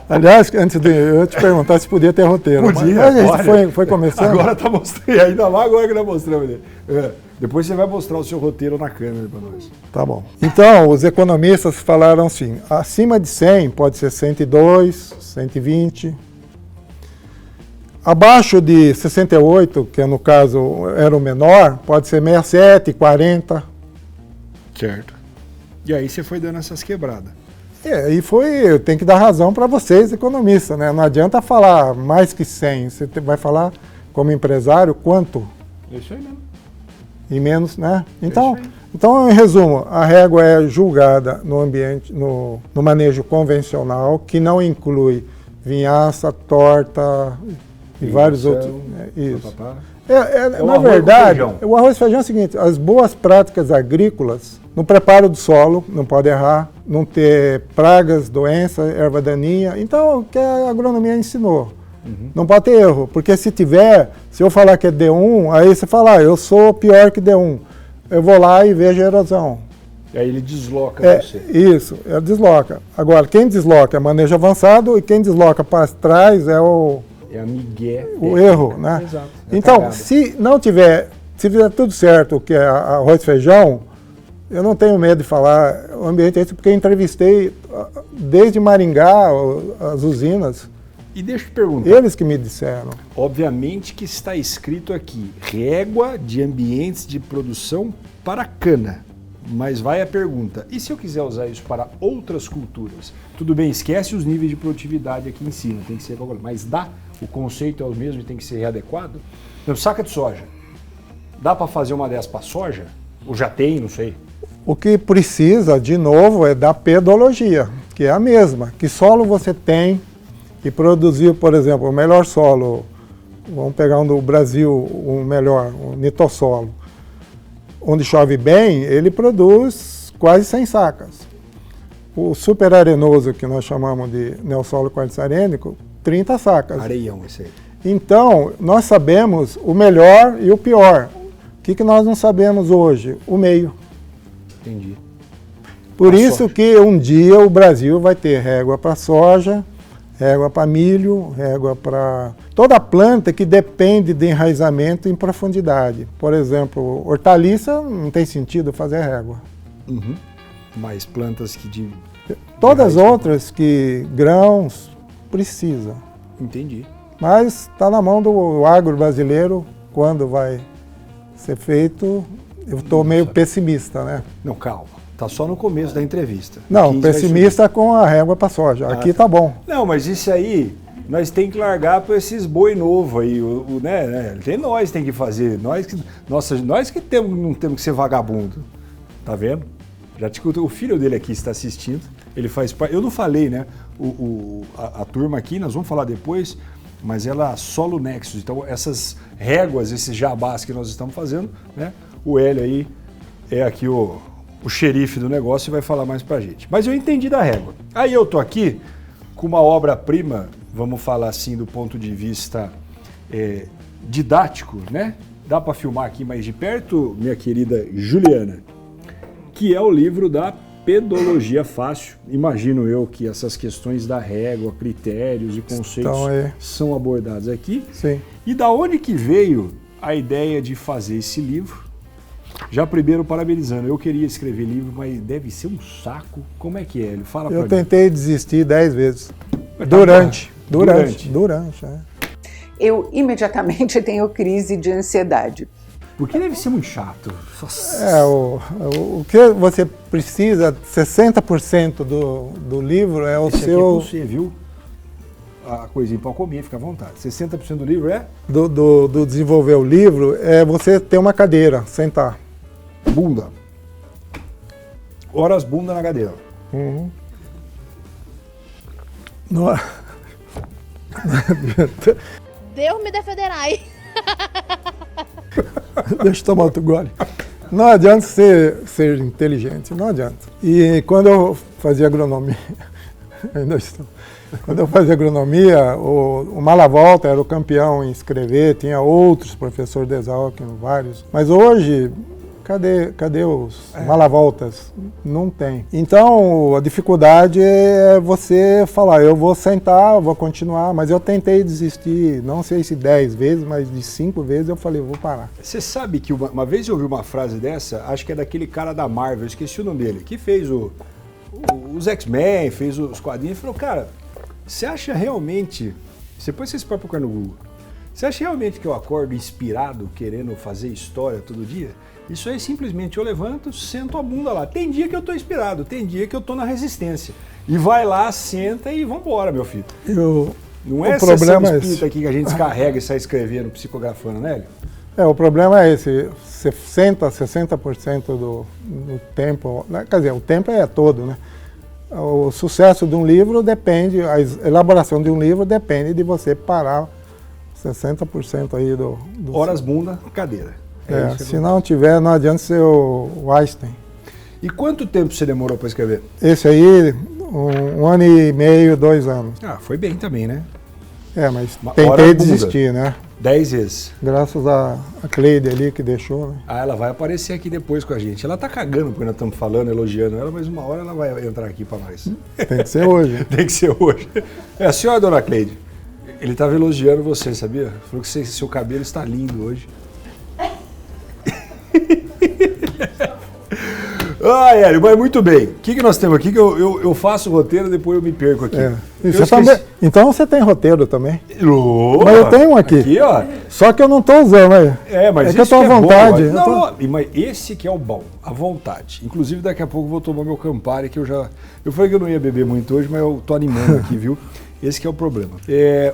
Aliás, antes de eu te perguntar se podia ter roteiro. Podia, mas a gente foi começando. Agora tá mostrando, ainda mais agora que nós mostramos ele. Depois você vai mostrar o seu roteiro na câmera para nós. Tá bom. Então, os economistas falaram assim, acima de 100 pode ser 102, 120. Abaixo de 68, que no caso era o menor, pode ser 67, 40. Certo. E aí você foi dando essas quebradas. Eu tenho que dar razão para vocês, economistas, né? Não adianta falar mais que 100, você vai falar como empresário quanto? É isso aí mesmo. E menos, né? Então, em resumo, a régua é julgada no ambiente, no manejo convencional, que não inclui vinhaça, torta e vários outros. Isso. Na verdade, o arroz e feijão é o seguinte, as boas práticas agrícolas, no preparo do solo, não pode errar, não ter pragas, doenças, erva daninha, então o que a agronomia ensinou. Não pode ter erro, porque se eu falar que é D1, aí você fala, eu sou pior que D1, eu vou lá e vejo a erosão. E aí ele desloca você. Isso, ele desloca. Agora, quem desloca é manejo avançado e quem desloca para trás é o erro, né? Exato. Então, se fizer tudo certo, o que é arroz e feijão, eu não tenho medo de falar o ambiente é esse, porque eu entrevistei desde Maringá, as usinas. E deixa eu te perguntar. Eles que me disseram. Obviamente que está escrito aqui, régua de ambientes de produção para cana. Mas vai a pergunta, e se eu quiser usar isso para outras culturas? Tudo bem, esquece os níveis de produtividade aqui em cima, tem que ser calculado. Mas o conceito é o mesmo e tem que ser readequado? Então, saca de soja. Dá para fazer uma dessas para soja? Ou já tem, não sei. O que precisa, de novo, é da pedologia, que é a mesma. Que solo você tem que produzir, por exemplo, o melhor solo, vamos pegar um do Brasil, o melhor, o nitossolo, onde chove bem, ele produz quase 100 sacas. O super arenoso, que nós chamamos de neossolo quartzarênico, 30 sacas. Areião, esse aí. Então, nós sabemos o melhor e o pior. O que nós não sabemos hoje? O meio. Entendi. Por A isso soja. que um dia o Brasil vai ter régua para soja, régua para milho, régua para toda planta que depende de enraizamento em profundidade. Por exemplo, hortaliça não tem sentido fazer régua. Uhum. Mas plantas que de... Todas as outras que grãos precisa. Entendi. Mas está na mão do agro brasileiro quando vai ser feito. Eu estou meio pessimista, né? Não, calma. Tá só no começo da entrevista. Não, 15 vai pessimista com a régua para soja. Aqui tá bom. Não, mas isso aí, nós tem que largar para esses boi novo aí, né? Tem nós tem que fazer, nós que temos, não temos que ser vagabundo, tá vendo? Já te conto, o filho dele aqui está assistindo, ele faz parte, eu não falei, né? A turma aqui, nós vamos falar depois, mas ela solo Nexus, então essas réguas, esses jabás que nós estamos fazendo, né? O Hélio aí é aqui o xerife do negócio e vai falar mais pra gente. Mas eu entendi da régua. Aí eu tô aqui com uma obra-prima, vamos falar assim, do ponto de vista didático, né? Dá para filmar aqui mais de perto, minha querida Juliana, que é o livro da Pedologia Fácil. Imagino eu que essas questões da régua, critérios e conceitos são abordados aqui. Sim. E da onde que veio a ideia de fazer esse livro? Já primeiro parabenizando, eu queria escrever livro, mas deve ser um saco. Como é que é? Ele fala pra Eu mim. tentei desistir 10 vezes. Mas Durante. Eu imediatamente tenho crise de ansiedade. Porque deve ser muito chato. Nossa. O que você precisa, 60% do livro é o Esse seu... aqui é você, viu? A coisinha para comer, fica à vontade. 60% do livro é? Do desenvolver o livro é você ter uma cadeira, sentar. Bunda. Horas bunda na cadeira. Uhum. Não adianta. Deus me defenderai. Deixa eu tomar outro gole. Não adianta ser inteligente, não adianta. E quando eu fazia agronomia, ainda estou. Quando eu fazia agronomia, o Malavolta era o campeão em escrever, tinha outros professores de Exalc, vários. Mas hoje, cadê os Malavoltas? Não tem. Então, a dificuldade é você falar, eu vou sentar, vou continuar, mas eu tentei desistir, não sei se 10 vezes, mas de 5 vezes eu falei, vou parar. Você sabe que uma vez eu ouvi uma frase dessa, acho que é daquele cara da Marvel, eu esqueci o nome dele, que fez os X-Men, fez os quadrinhos, e falou, cara, você acha realmente, depois vocês podem procurar no Google, você acha realmente que eu acordo inspirado, querendo fazer história todo dia? Isso aí simplesmente eu levanto, sento a bunda lá. Tem dia que eu tô inspirado, tem dia que eu tô na resistência. E vai lá, senta e vambora, meu filho. Não é essa espírita aqui que a gente descarrega e sai escrevendo, psicografando, né, Hélio? O problema é esse, 60% do tempo, quer dizer, o tempo é todo, né? O sucesso de um livro depende, a elaboração de um livro depende de você parar 60% aí do Horas bunda, cadeira. Se não tiver, não adianta ser o Einstein. E quanto tempo você demorou para escrever? Esse aí, um ano e meio, 2 anos. Ah, foi bem também, né? Mas tentei desistir, né? 10 vezes. Graças a Cleide ali que deixou, né? Ah, ela vai aparecer aqui depois com a gente. Ela tá cagando porque nós estamos falando, elogiando ela, mas uma hora ela vai entrar aqui para nós. Tem que ser hoje. Tem que ser hoje. A senhora, dona Cleide, ele estava elogiando você, sabia? Falou que seu cabelo está lindo hoje. Hélio, mas muito bem. O que nós temos aqui? Que eu faço o roteiro, depois eu me perco aqui. Então você tem roteiro também. Mas eu tenho um aqui. Aqui, ó. Só que eu não estou usando aí. Mas que eu estou à vontade. Mas esse que é o bom, à vontade. Inclusive, daqui a pouco eu vou tomar meu Campari, que eu falei que eu não ia beber muito hoje, mas eu tô animando aqui, viu? Esse que é o problema.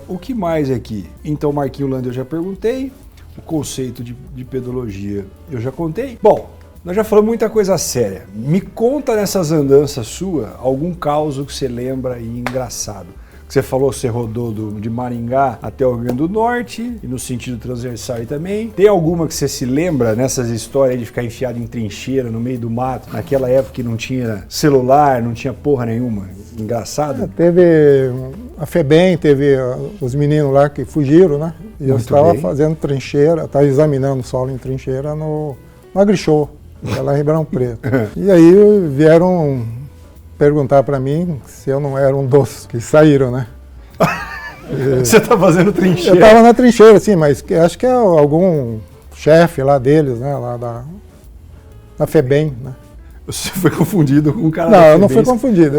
O que mais aqui? Então, Marquinho Landa eu já perguntei. O conceito de pedologia eu já contei. Bom, nós já falamos muita coisa séria. Me conta nessas andanças suas algum caos que você lembra e engraçado. Você falou que você rodou de Maringá até o Rio Grande do Norte, e no sentido transversal aí também. Tem alguma que você se lembra nessas histórias de ficar enfiado em trincheira, no meio do mato, naquela época que não tinha celular, não tinha porra nenhuma? Engraçado? Teve a FEBEM, teve os meninos lá que fugiram, né? E eu estava fazendo trincheira, estava examinando o solo em trincheira no AgriShow, lá em Ribeirão Preto. E aí vieram perguntar para mim se eu não era um dos que saíram, né? Você está fazendo trincheira? Eu estava na trincheira, sim, mas acho que é algum chefe lá deles, né? Lá da FEBEM, né? Você foi confundido com um cara Não, da eu não FEBEM. fui confundido.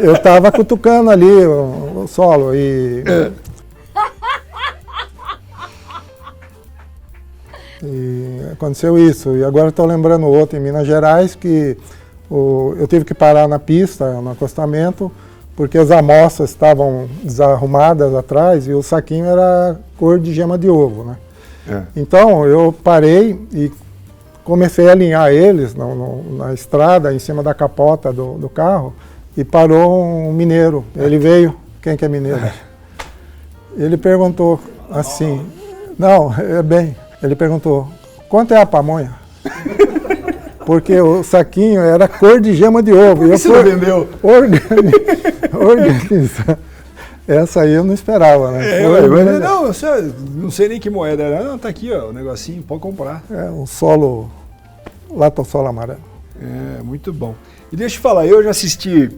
Eu estava cutucando ali o solo e... E aconteceu isso. E agora estou lembrando outro em Minas Gerais, que eu tive que parar na pista, no acostamento, porque as amostras estavam desarrumadas atrás e o saquinho era cor de gema de ovo, né? Então eu parei e comecei a alinhar eles na estrada, em cima da capota do carro, e parou um mineiro. Ele veio, quem que é mineiro? Ele perguntou assim, ele perguntou, quanto é a pamonha? Porque o saquinho era cor de gema de ovo. Por que você não vendeu? Organiza. Essa aí eu não esperava, né? Não sei nem que moeda era. Não, tá aqui, ó, o negocinho, pode comprar. É um solo, latossolo amarelo. É, muito bom. E deixa eu te falar, eu já assisti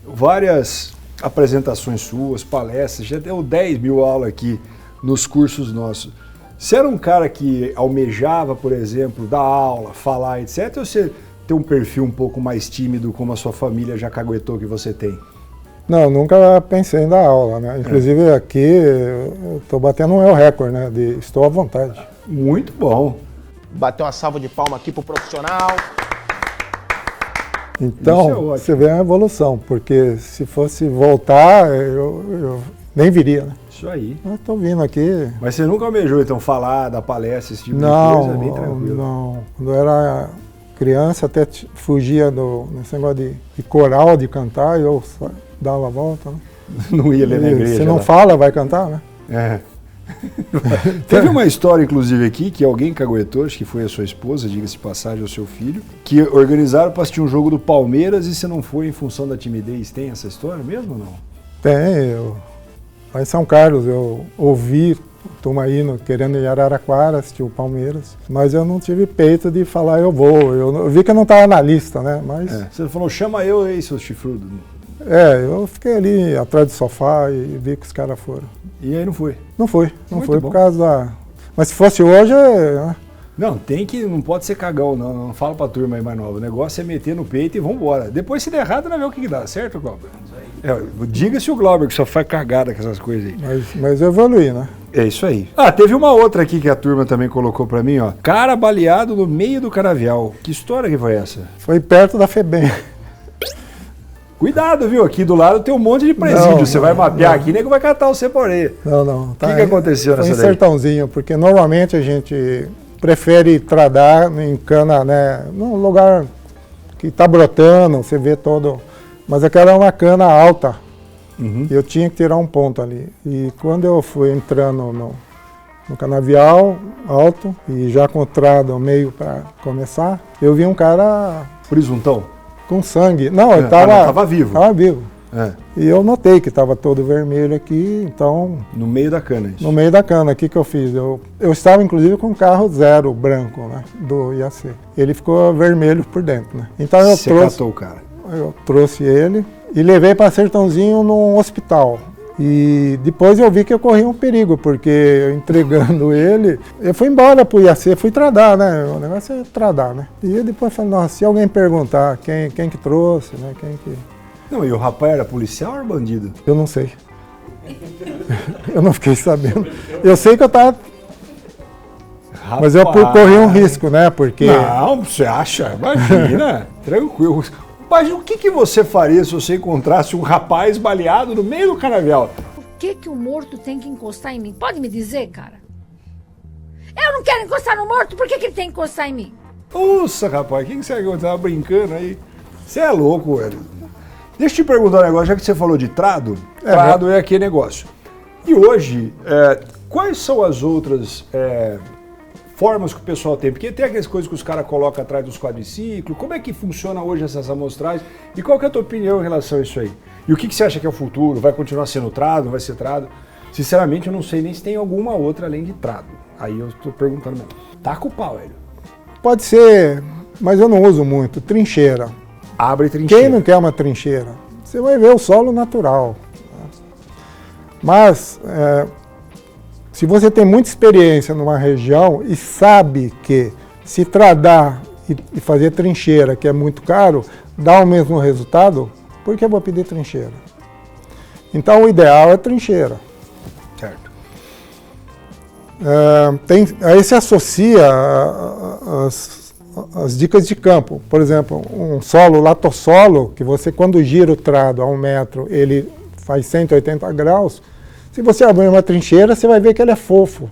várias apresentações suas, palestras, já deu 10 mil aulas aqui nos cursos nossos. Você era um cara que almejava, por exemplo, dar aula, falar, etc., ou você tem um perfil um pouco mais tímido, como a sua família já caguetou que você tem? Não, nunca pensei em dar aula, né? Inclusive aqui eu estou batendo um meu recorde, né? Estou à vontade. Muito bom. Bater uma salva de palma aqui pro profissional. Então, você vê a evolução, porque se fosse voltar, eu nem viria, né? Isso aí. Eu estou vindo aqui. Mas você nunca almejou, então, falar, dar palestra, esse tipo de coisa? É bem tranquilo. Não. Quando eu era criança, até fugia nesse negócio de coral, de cantar, e eu dava a volta, né? Não ia ler na igreja. Se não fala, vai cantar, né? É. Teve uma história, inclusive, aqui, que alguém caguetou, acho que foi a sua esposa, diga-se de passagem, ou seu filho, que organizaram para assistir um jogo do Palmeiras e você não foi em função da timidez. Tem essa história mesmo ou não? Tem. Lá em São Carlos, eu ouvi turma indo, querendo ir em Araraquara assistir o Palmeiras, mas eu não tive peito de falar eu vou. Eu vi que eu não estava na lista, né? Mas... Você falou, chama eu aí, seu chifrudo. Eu fiquei ali atrás do sofá e vi que os caras foram. E aí não foi? Não foi Muito bom. Por causa da... Mas se fosse hoje... Não, não pode ser cagão, não fala pra turma aí mais nova. O negócio é meter no peito e vambora. Depois, se der errado, não vê o que dá, certo, Glauber? Diga-se o Glauber, que só faz cagada com essas coisas aí. Mas eu evoluí, né? É isso aí. Teve uma outra aqui que a turma também colocou pra mim, ó. Cara baleado no meio do canavial. Que história que foi essa? Foi perto da FEBEM. Cuidado, viu? Aqui do lado tem um monte de presídio. Você vai mapear aqui, nego vai catar você por aí. Não. O que aconteceu nessa daí? Foi em Sertãozinho, porque normalmente a gente prefere tradar em cana, né? Num lugar que tá brotando, você vê todo... Mas aquela é uma cana alta. E eu tinha que tirar um ponto ali. E quando eu fui entrando no canavial alto, e já com o trado meio para começar, eu vi um cara... Frisuntão? Com sangue. Não, ele estava vivo. Estava vivo. E eu notei que estava todo vermelho aqui, então... No meio da cana, isso? No meio da cana. O que eu fiz? Eu estava, inclusive, com um carro zero branco, né? Do IAC. Ele ficou vermelho por dentro, né? Então Você catou o cara? Eu trouxe ele e levei para Sertãozinho num hospital. E depois eu vi que eu corri um perigo, porque entregando ele, eu fui embora pro IAC, fui tradar, né? O negócio é tradar, né? E eu depois falei, nossa, se alguém perguntar quem que trouxe, né? Não, e o rapaz era policial ou era bandido? Eu não sei. Eu não fiquei sabendo. Eu sei que eu tava... Rapaz. Mas eu corri um risco, né? Porque... Não, você acha? Imagina, tranquilo. Mas o que você faria se você encontrasse um rapaz baleado no meio do canavial? Por que o morto tem que encostar em mim? Pode me dizer, cara? Eu não quero encostar no morto, por que ele tem que encostar em mim? Nossa, rapaz, o que você estava brincando aí? Você é louco, velho. Deixa eu te perguntar um negócio, já que você falou de trado, trado é aquele negócio. E hoje, quais são as outras formas que o pessoal tem? Porque tem aquelas coisas que os caras colocam atrás dos quadriciclos. Como é que funciona hoje essas amostragens? E qual que é a tua opinião em relação a isso aí? E o que você acha que é o futuro? Vai continuar sendo trado, não vai ser trado? Sinceramente, eu não sei nem se tem alguma outra além de trado. Aí eu estou perguntando mesmo. Taca o pau, Hélio. Pode ser, mas eu não uso muito, trincheira. Abre trincheira. Quem não quer uma trincheira? Você vai ver o solo natural. Mas, se você tem muita experiência numa região e sabe que se tradar e fazer trincheira, que é muito caro, dá o mesmo resultado, por que eu vou pedir trincheira? Então, o ideal é trincheira. Certo. Aí se associa as dicas de campo. Por exemplo, um solo latossolo, que você quando gira o trado a 1 metro, ele faz 180 graus. Se você abrir uma trincheira, você vai ver que ele é fofo.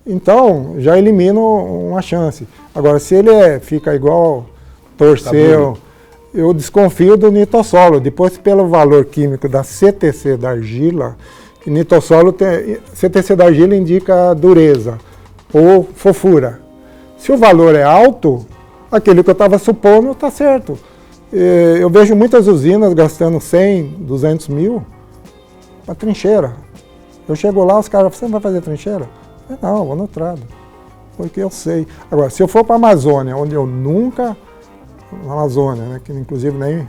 Então, já elimina uma chance. Agora, se ele fica igual torceu, eu desconfio do nitossolo. Depois, pelo valor químico da CTC da argila, que nitossolo CTC da argila indica dureza ou fofura. Se o valor é alto, aquele que eu estava supondo está certo. Eu vejo muitas usinas gastando 100, 200 mil para trincheira. Eu chego lá, os caras falam, você não vai fazer trincheira? Eu falei, não, vou no trado, porque eu sei. Agora, se eu for para a Amazônia, onde eu nunca... Na Amazônia, né, que inclusive nem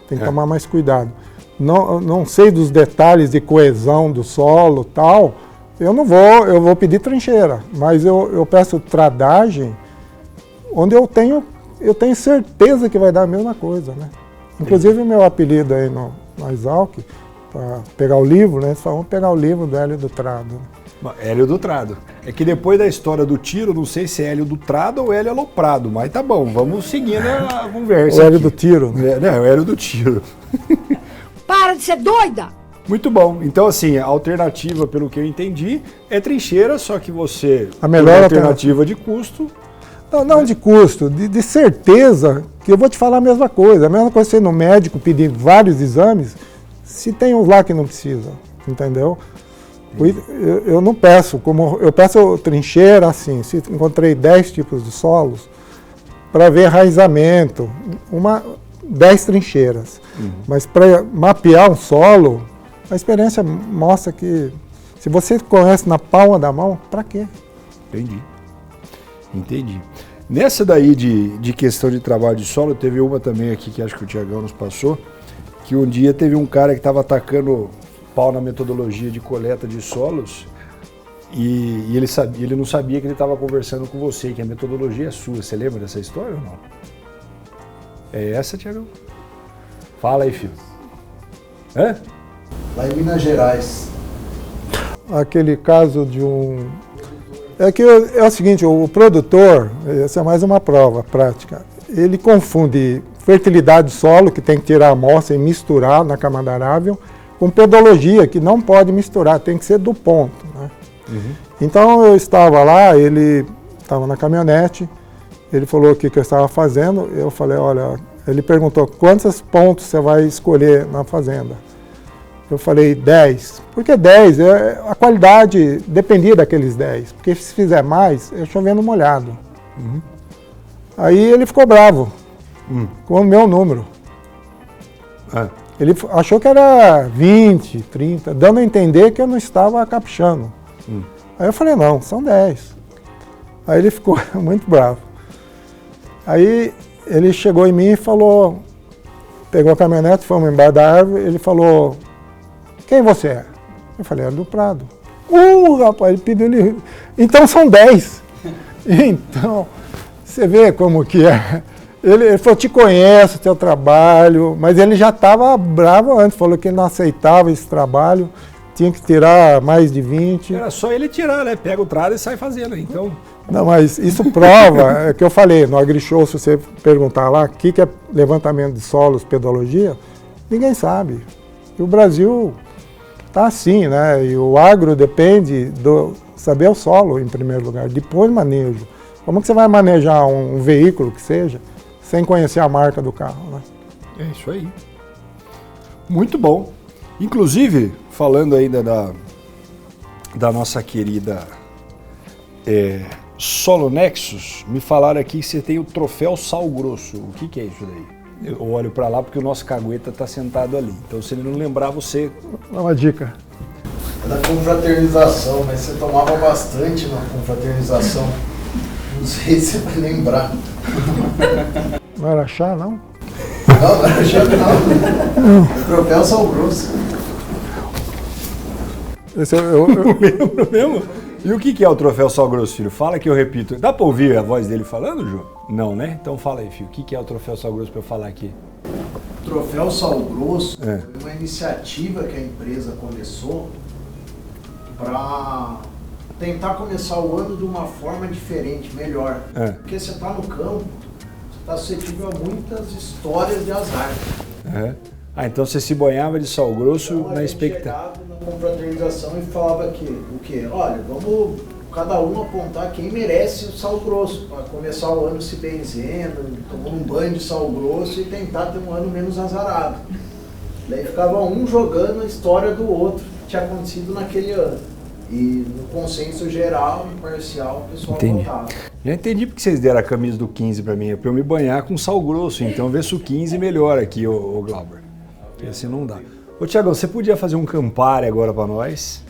tem que tomar mais cuidado. Não sei dos detalhes de coesão do solo e tal, eu vou pedir trincheira, mas eu peço tradagem onde eu tenho certeza que vai dar a mesma coisa, né? Inclusive o meu apelido aí no Exalc, para pegar o livro, né? Eles falam, vamos pegar o livro do Hélio do Trado. Hélio do Trado. É que depois da história do tiro, não sei se é Hélio do Trado ou Hélio Aloprado, mas tá bom, vamos seguindo a conversa. O Hélio aqui. do Tiro, né? Não, é o Hélio do Tiro. Para de ser doida! Muito bom. Então, assim, a alternativa, pelo que eu entendi, é trincheira, só que você... A melhor alternativa de custo... Não de custo, de certeza que eu vou te falar a mesma coisa. A mesma coisa você ir no médico pedir vários exames, se tem uns lá que não precisa, entendeu? Eu não peço, como eu peço trincheira assim, se encontrei 10 tipos de solos, para ver enraizamento, 10 trincheiras. Mas para mapear um solo, a experiência mostra que se você conhece na palma da mão, para quê? Entendi. Nessa daí de questão de trabalho de solo, teve uma também aqui que acho que o Tiagão nos passou, que um dia teve um cara que estava atacando pau na metodologia de coleta de solos e ele não sabia que ele estava conversando com você, que a metodologia é sua. Você lembra dessa história ou não? É essa, Tiagão? Fala aí, filho. Hã? Lá em Minas Gerais. Aquele caso de um... É o seguinte, o produtor, essa é mais uma prova prática, ele confunde fertilidade do solo, que tem que tirar a amostra e misturar na camada arável, com pedologia, que não pode misturar, tem que ser do ponto, né? Então eu estava lá, ele estava na caminhonete, ele falou o que eu estava fazendo, eu falei, olha, ele perguntou quantos pontos você vai escolher na fazenda. Eu falei 10. Por que 10? A qualidade dependia daqueles 10, porque se fizer mais, é chovendo molhado. Aí ele ficou bravo com o meu número. Ele achou que era 20, 30, dando a entender que eu não estava caprichando. Aí eu falei, não, são 10. Aí ele ficou muito bravo. Aí ele chegou em mim e falou, pegou a caminhonete, fomos embaixo da árvore, ele falou, quem você é? Eu falei, é do Prado. Rapaz, ele pediu, então são 10. Então, você vê como que é. Ele falou, te conheço, teu trabalho, mas ele já estava bravo antes, falou que ele não aceitava esse trabalho, tinha que tirar mais de 20. Era só ele tirar, né? Pega o trado e sai fazendo, então... Não, mas isso prova, é que eu falei, no AgriShow, se você perguntar lá o que é levantamento de solos, pedologia, ninguém sabe. E o Brasil está assim, né? E o agro depende do saber o solo, em primeiro lugar, depois manejo. Como que você vai manejar um veículo que seja, sem conhecer a marca do carro, né? É isso aí. Muito bom. Inclusive, falando ainda da nossa querida Solo Nexus, me falaram aqui que você tem o troféu Sal Grosso. O que é isso daí? Eu olho para lá porque o nosso cagueta está sentado ali. Então, se ele não lembrar, você... Dá uma dica. É da confraternização, mas você tomava bastante na confraternização. Não sei se você vai lembrar. Não era chá, não? Não era chá, não. O troféu Sal Grosso. Eu lembro mesmo? E o que é o troféu Sal Grosso, filho? Fala que eu repito. Dá pra ouvir a voz dele falando, Ju? Não, né? Então fala aí, filho. O que é o troféu Sal Grosso pra eu falar aqui? O troféu Sal Grosso foi uma iniciativa que a empresa começou para tentar começar o ano de uma forma diferente, melhor. Porque você está no campo, você está suscetível a muitas histórias de azar. Então você se banhava de sal grosso então, na expectativa. Na confraternização e falava que o quê? Olha, vamos cada um apontar quem merece o sal grosso, para começar o ano se benzendo, tomando um banho de sal grosso e tentar ter um ano menos azarado. Daí ficava um jogando a história do outro que tinha acontecido naquele ano. E no consenso geral, imparcial, o pessoal votava. Já entendi porque vocês deram a camisa do 15 para mim, é para eu me banhar com sal grosso, então vê se o 15 melhora aqui, ô Glauber. Porque assim não dá. Ô Thiago, você podia fazer um Campari agora para nós?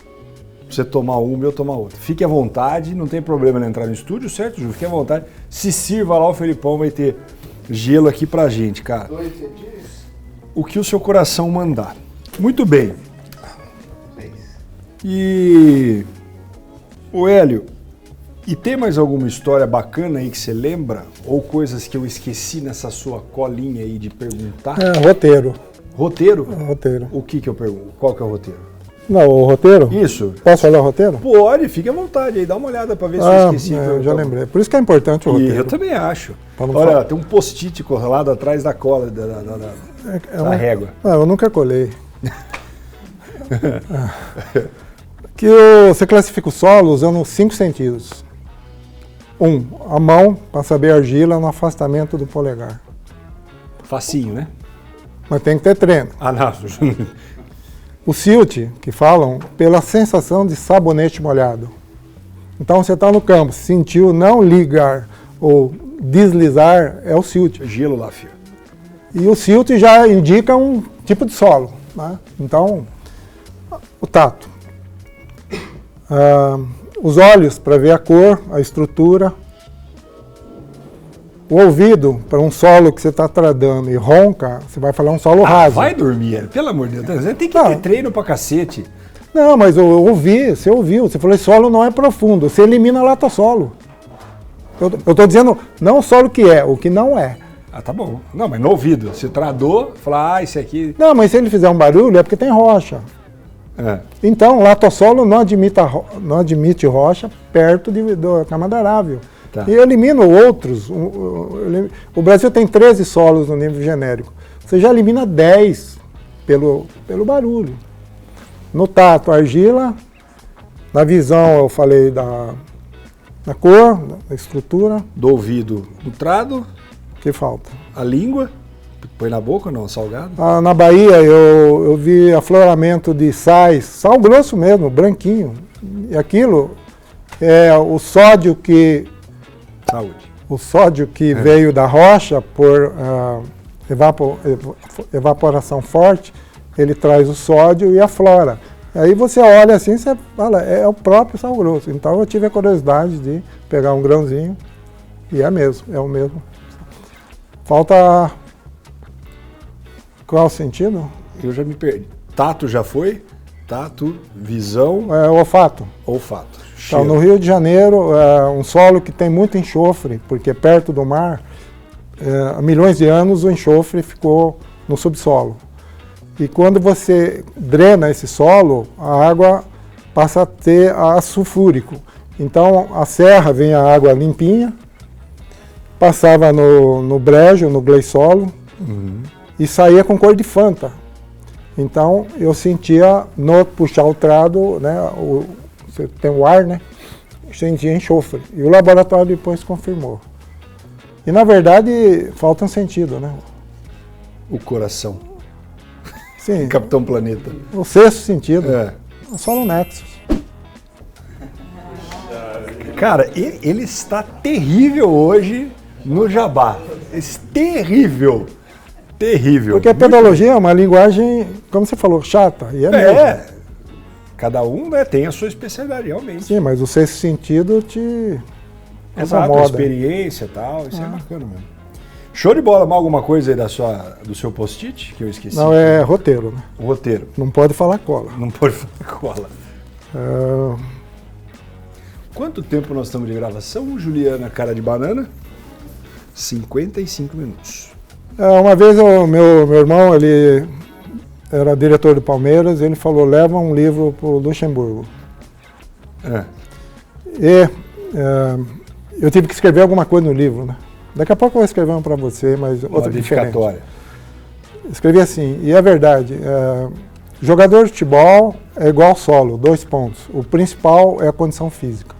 Você tomar uma e eu tomar outra. Fique à vontade, não tem problema ele entrar no estúdio, certo, Ju? Fique à vontade. Se sirva lá, o Felipão vai ter gelo aqui pra gente, cara. O que o seu coração mandar. Muito bem. E... Ô Hélio, e tem mais alguma história bacana aí que você lembra? Ou coisas que eu esqueci nessa sua colinha aí de perguntar? Roteiro. Roteiro? Roteiro. O que eu pergunto? Qual que é o roteiro? Não, o roteiro? Isso. Posso falar o roteiro? Pode, fique à vontade aí, dá uma olhada para ver se eu esqueci. Eu já lembrei. Por isso que é importante o roteiro. E eu também acho. Olha, tem um post-it colado atrás da cola da régua. Eu nunca colei. Que você classifica o solo usando 5 sentidos. 1, a mão, para saber a argila no afastamento do polegar. Facinho, né? Mas tem que ter treino. Não. O silt, que falam, pela sensação de sabonete molhado. Então você está no campo, sentiu não ligar ou deslizar, é o silt. Gelo lá, filho. E o silt já indica um tipo de solo. Né? Então, o tato. Os olhos para ver a cor, a estrutura. O ouvido, para um solo que você está tradando e ronca, você vai falar um solo raso. Vai dormir, pelo amor de Deus. Você tem que ter treino pra cacete. Não, mas eu ouvi, você ouviu. Você falou que solo não é profundo. Você elimina latossolo. Eu estou dizendo não o solo que é, o que não é. Tá bom. Não, mas no ouvido. Se trador, fala, esse aqui... Não, mas se ele fizer um barulho é porque tem rocha. Então, latossolo não admite rocha perto da camada arável. Tá. E eu elimino outros. O Brasil tem 13 solos no nível genérico. Você já elimina 10 pelo barulho. No tato, argila. Na visão, eu falei da cor, da estrutura. Do ouvido, o trado. O que falta? A língua. Põe na boca ou não? Salgado? Na Bahia, eu vi afloramento de sais. Sal grosso mesmo, branquinho. E aquilo é o sódio que... Saúde. O sódio que veio da rocha por evaporação forte, ele traz o sódio e aflora. Aí você olha assim, você fala, é o próprio sal grosso. Então eu tive a curiosidade de pegar um grãozinho e é o mesmo. Falta... Qual o sentido? Eu já me perdi. Tato já foi? Tato, visão... olfato. Olfato. Então, no Rio de Janeiro, um solo que tem muito enxofre, porque perto do mar, há milhões de anos o enxofre ficou no subsolo. E quando você drena esse solo, a água passa a ter sulfúrico. Então, a serra vem a água limpinha, passava no brejo, no gleissolo, e saía com cor de Fanta. Então, eu sentia, no puxar o trado, né, você tem o ar, né? Sentia enxofre. E o laboratório depois confirmou. E, na verdade, falta um sentido, né? O coração. Sim. Capitão Planeta. O sexto sentido. O solo nexus. Cara, ele está terrível hoje no Jabá. Terrível. Terrível. Porque a pedologia é uma linguagem, como você falou, chata. E é mesmo. Cada um, né, tem a sua especialidade, realmente. Sim, mas o sexto sentido te Exato, incomoda. experiência e tal, isso é bacana mesmo. Show de bola, mais alguma coisa aí do seu post-it que eu esqueci? Não, é roteiro, né? O roteiro. Não pode falar cola. Não pode falar cola. Quanto tempo nós estamos de gravação, Juliana Cara de Banana? 55 minutos. Uma vez o meu irmão, ele era diretor do Palmeiras, ele falou, leva um livro para o Luxemburgo. Eu tive que escrever alguma coisa no livro, né? Daqui a pouco eu vou escrever um para você, mas outra diferente. Escrevi assim, e é verdade, jogador de futebol é igual solo, 2 pontos. O principal é a condição física.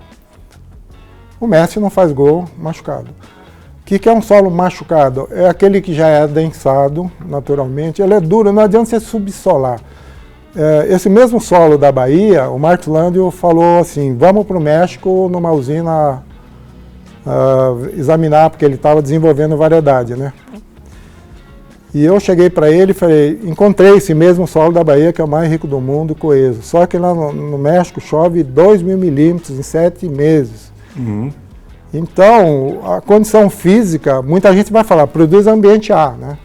O Messi não faz gol machucado. O que é um solo machucado? É aquele que já é adensado naturalmente, ele é duro, não adianta você subsolar. Esse mesmo solo da Bahia, o Marcos Landio falou assim, vamos para o México numa usina examinar, porque ele estava desenvolvendo variedade, né? E eu cheguei para ele e falei, encontrei esse mesmo solo da Bahia, que é o mais rico do mundo, coeso. Só que lá no México chove 2.000 milímetros em 7 meses. Uhum. Então, a condição física, muita gente vai falar, produz ambiente A, né?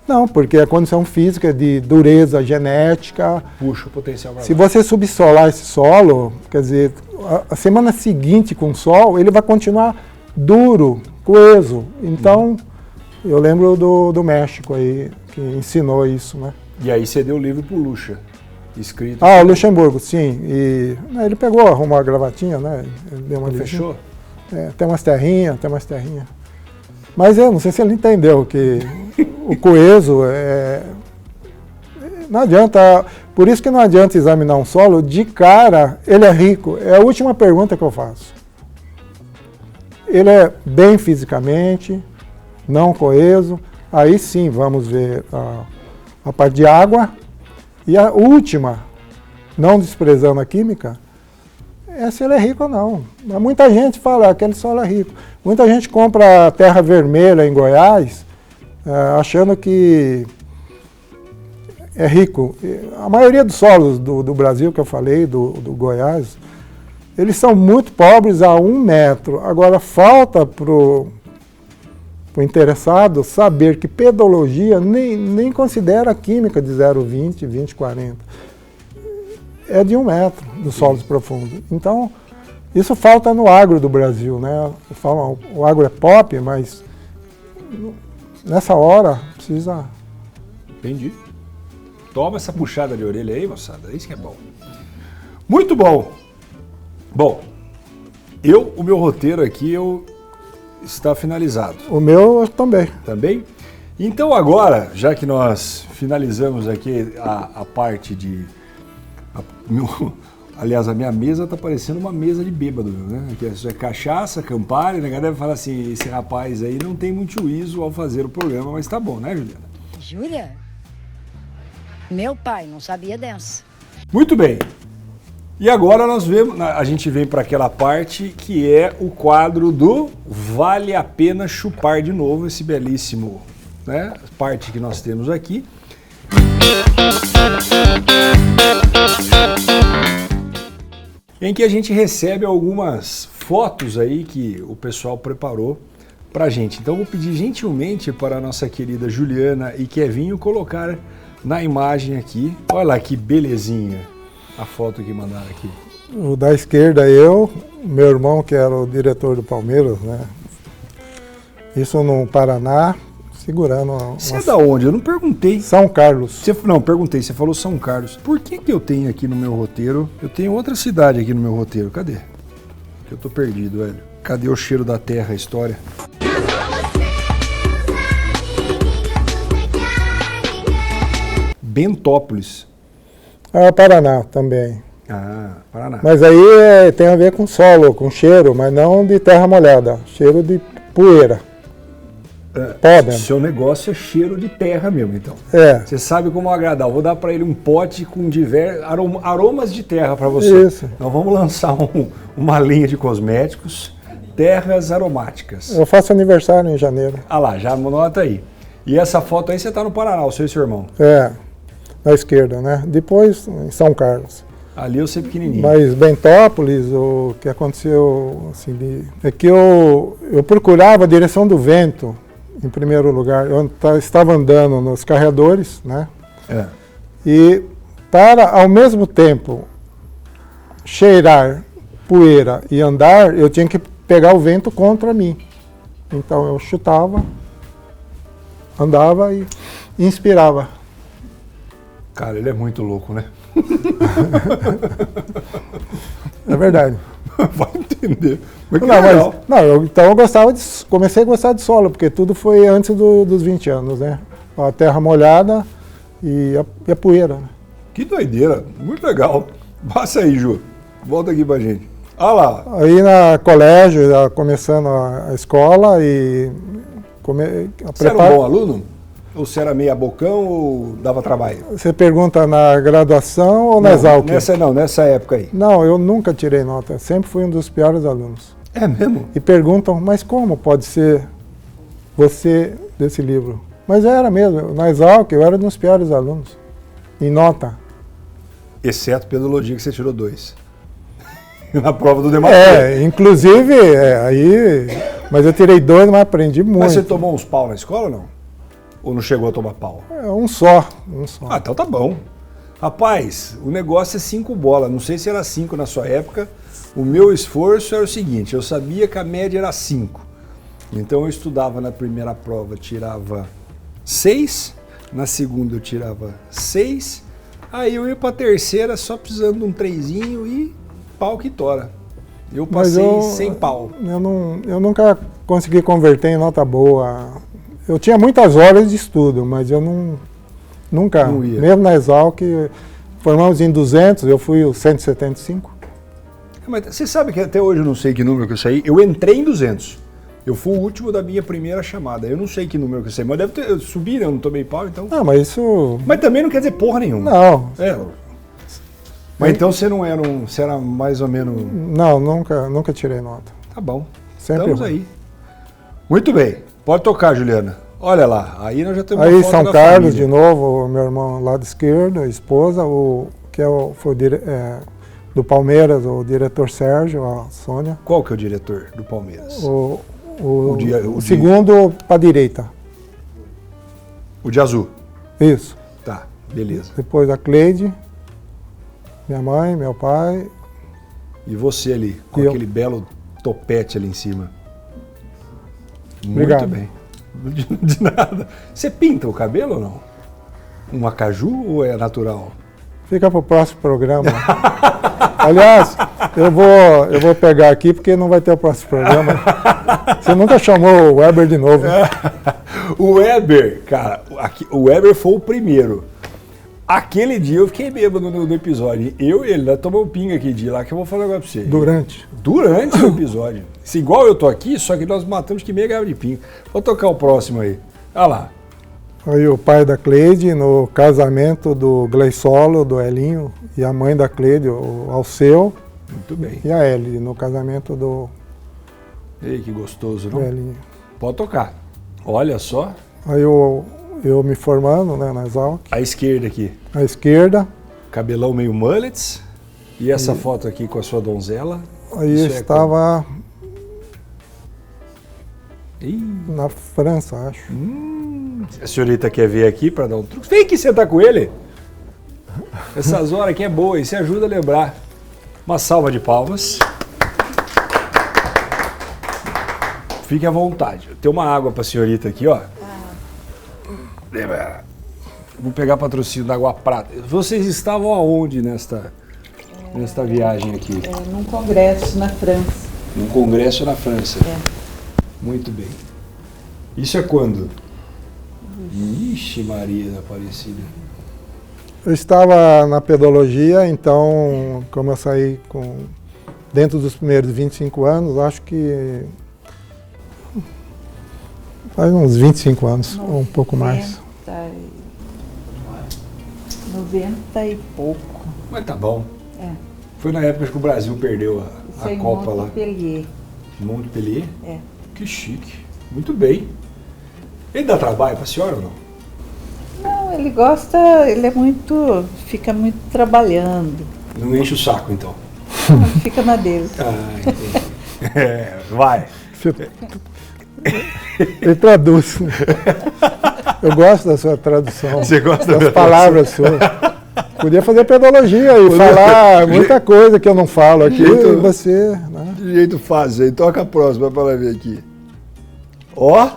Não, porque a condição física de dureza genética... Puxa o potencial para lá. Se você subsolar esse solo, quer dizer, a semana seguinte com o sol, ele vai continuar duro, coeso. Então, eu lembro do México aí, que ensinou isso, né? E aí você deu o livro pro Luxa, escrito... o Luxemburgo, sim. E ele pegou, arrumou a gravatinha, né? Ele deu uma fechou? Tem umas terrinhas. Mas eu não sei se ele entendeu que o coeso não adianta, por isso que não adianta examinar um solo, de cara ele é rico. É a última pergunta que eu faço. Ele é bem fisicamente, não coeso, aí sim vamos ver a parte de água. E a última, não desprezando a química, é se ele é rico ou não. Mas muita gente fala, aquele solo é rico. Muita gente compra terra vermelha em Goiás, achando que é rico. A maioria dos solos do Brasil, que eu falei, do Goiás, eles são muito pobres a 1 metro. Agora, falta para o interessado saber que pedologia nem considera a química de 0,20, 20, 40. É de 1 metro dos solos profundos. Então, isso falta no agro do Brasil, né? Falam, o agro é pop, mas nessa hora precisa... Entendi. Toma essa puxada de orelha aí, moçada. Isso que é bom. Muito bom. Bom, o meu roteiro aqui está finalizado. O meu também. Também? Então agora, já que nós finalizamos aqui a parte de... Aliás, a minha mesa tá parecendo uma mesa de bêbado, né? Isso é cachaça, Campari, né? Deve falar assim, esse rapaz aí não tem muito juízo ao fazer o programa, mas tá bom, né, Juliana? Júlia? Meu pai não sabia dessa. Muito bem. E agora a gente vem para aquela parte que é o quadro do Vale a Pena Chupar de Novo, esse belíssimo, né, parte que nós temos aqui. Em que a gente recebe algumas fotos aí que o pessoal preparou pra gente. Então eu vou pedir gentilmente para a nossa querida Juliana e Kevinho colocar na imagem aqui. Olha lá que belezinha a foto que mandaram aqui. O da esquerda eu, meu irmão que era o diretor do Palmeiras, né? Isso no Paraná, segurando... Você é da onde? Eu não perguntei. São Carlos. Não, perguntei. Você falou São Carlos. Por que eu tenho aqui no meu roteiro? Eu tenho outra cidade aqui no meu roteiro. Cadê? Que eu tô perdido, velho. Cadê o cheiro da terra, a história? Bentópolis. Paraná também. Paraná. Mas aí tem a ver com solo, com cheiro, mas não de terra molhada. Cheiro de poeira. Seu negócio é cheiro de terra mesmo, então. Você sabe como agradar. Eu vou dar para ele um pote com diversos aromas de terra para você. Isso. Nós vamos lançar uma linha de cosméticos, terras aromáticas. Eu faço aniversário em janeiro. Lá, já anota aí. E essa foto aí você tá no Paraná, você e seu irmão. É, na esquerda, né? Depois em São Carlos. Ali eu sei pequenininho. Mas Bentópolis, o que aconteceu assim, é que eu procurava a direção do vento, em primeiro lugar. Eu estava andando nos carreadores, né? É. E para, ao mesmo tempo, cheirar poeira e andar, eu tinha que pegar o vento contra mim. Então eu chutava, andava e inspirava. Cara, ele é muito louco, né? É verdade. Vai entender. Mas que Não, legal. então eu gostava comecei a gostar de solo, porque tudo foi antes dos 20 anos, né? A terra molhada e a poeira. Né? Que doideira. Muito legal. Passa aí, Ju. Volta aqui pra gente. Olha lá. Aí na colégio, já começando a escola e... Você era um bom aluno? Ou você era meia bocão ou dava trabalho? Você pergunta na graduação ou na Exalc? Nessa época aí. Não, eu nunca tirei nota. Sempre fui um dos piores alunos. É mesmo? E perguntam, mas como pode ser você desse livro? Mas era mesmo. Na Exalc eu era um dos piores alunos. Em nota. Exceto pedologia, que você tirou 2. Na prova do Demarquê. Inclusive, aí... Mas eu tirei 2, mas aprendi muito. Mas você tomou uns pau na escola ou não? Ou não chegou a tomar pau? Um só. Ah, então tá bom. Rapaz, o negócio é 5 bolas. Não sei se era 5 na sua época. O meu esforço era o seguinte, eu sabia que a média era 5. Então eu estudava na primeira prova, tirava 6. Na segunda eu tirava 6. Aí eu ia pra terceira só precisando de um 3zinho e pau que tora. Eu passei sem pau. Eu nunca consegui converter em nota boa. Eu tinha muitas horas de estudo, mas eu nunca, Não ia. mesmo na Exalc, formamos em 200, eu fui o 175. Mas você sabe que até hoje eu não sei que número que eu saí. Eu entrei em 200. Eu fui o último da minha primeira chamada. Eu não sei que número que eu saí, mas deve ter, eu subi, né? Eu não tomei pau, então... Não, mas isso... Mas também não quer dizer porra nenhuma. Não. É. Mas então você não era você era mais ou menos... Não, nunca tirei nota. Tá bom. Sempre Estamos aí. Muito bem. Pode tocar, Juliana. Olha lá, aí nós já temos Aí uma foto São da Carlos, família. de novo, o meu irmão lado esquerdo, a esposa, foi do Palmeiras, o diretor Sérgio, a Sônia. Qual que é o diretor do Palmeiras? O segundo para a direita. O de azul. Isso. Tá, beleza. Depois a Cleide, minha mãe, meu pai. E você ali, com E aquele belo topete ali em cima. Obrigado. Muito bem. De nada. Você pinta o cabelo ou não? Um acaju ou é natural? Fica para o próximo programa. Aliás, eu vou pegar aqui porque não vai ter o próximo programa. Você nunca chamou o Weber de novo. Né? O Weber, cara, o Weber foi o primeiro. Aquele dia eu fiquei bêbado no episódio. Eu e ele, nós tomamos pinga aquele dia lá, que eu vou falar agora pra você. Durante o episódio. Se igual eu tô aqui, só que nós matamos que meia garrafa de pinga. Vou tocar o próximo aí. Olha lá. Aí o pai da Cleide, no casamento do Gleissolo, do Elinho, e a mãe da Cleide, o Alceu. Muito bem. E a Eli, no casamento do Ei, que gostoso, não? Elinho. Pode tocar. Olha só. Aí eu me formando, né, na Exalc. A esquerda aqui. À esquerda. Cabelão meio mullets. E essa foto aqui com a sua donzela. Aí eu Isso é estava Ih, na França, acho. a senhorita quer ver aqui para dar um truque. Vem aqui sentar com ele. Essas horas aqui é boa, isso ajuda a lembrar. Uma salva de palmas. Fique à vontade. Tem uma água para a senhorita aqui, ó. Vou pegar patrocínio da Água Prata. Vocês estavam aonde nesta viagem aqui? Num congresso na França. Num congresso na França. Muito bem. Isso é quando? Ixi, Maria da Aparecida. Eu estava na pedologia, então, como eu saí dentro dos primeiros 25 anos, acho que faz uns 25 anos, ou um pouco mais. 90 e pouco. Mas tá bom. É. Foi na época que o Brasil perdeu a Copa lá. Montpellier. Montpellier? É. Que chique. Muito bem. Ele dá trabalho pra senhora ou não? Não, ele gosta, ele é muito, fica muito trabalhando. Não enche o saco, então. Não, fica na dele. Ah, entendi. Vai. Ele traduz. Eu gosto da sua tradução. Você gosta da das minha palavras suas. Podia fazer pedologia e falar muita coisa que eu não falo aqui. E você, né? De jeito fácil aí. Toca a próxima para ela ver aqui. Ó.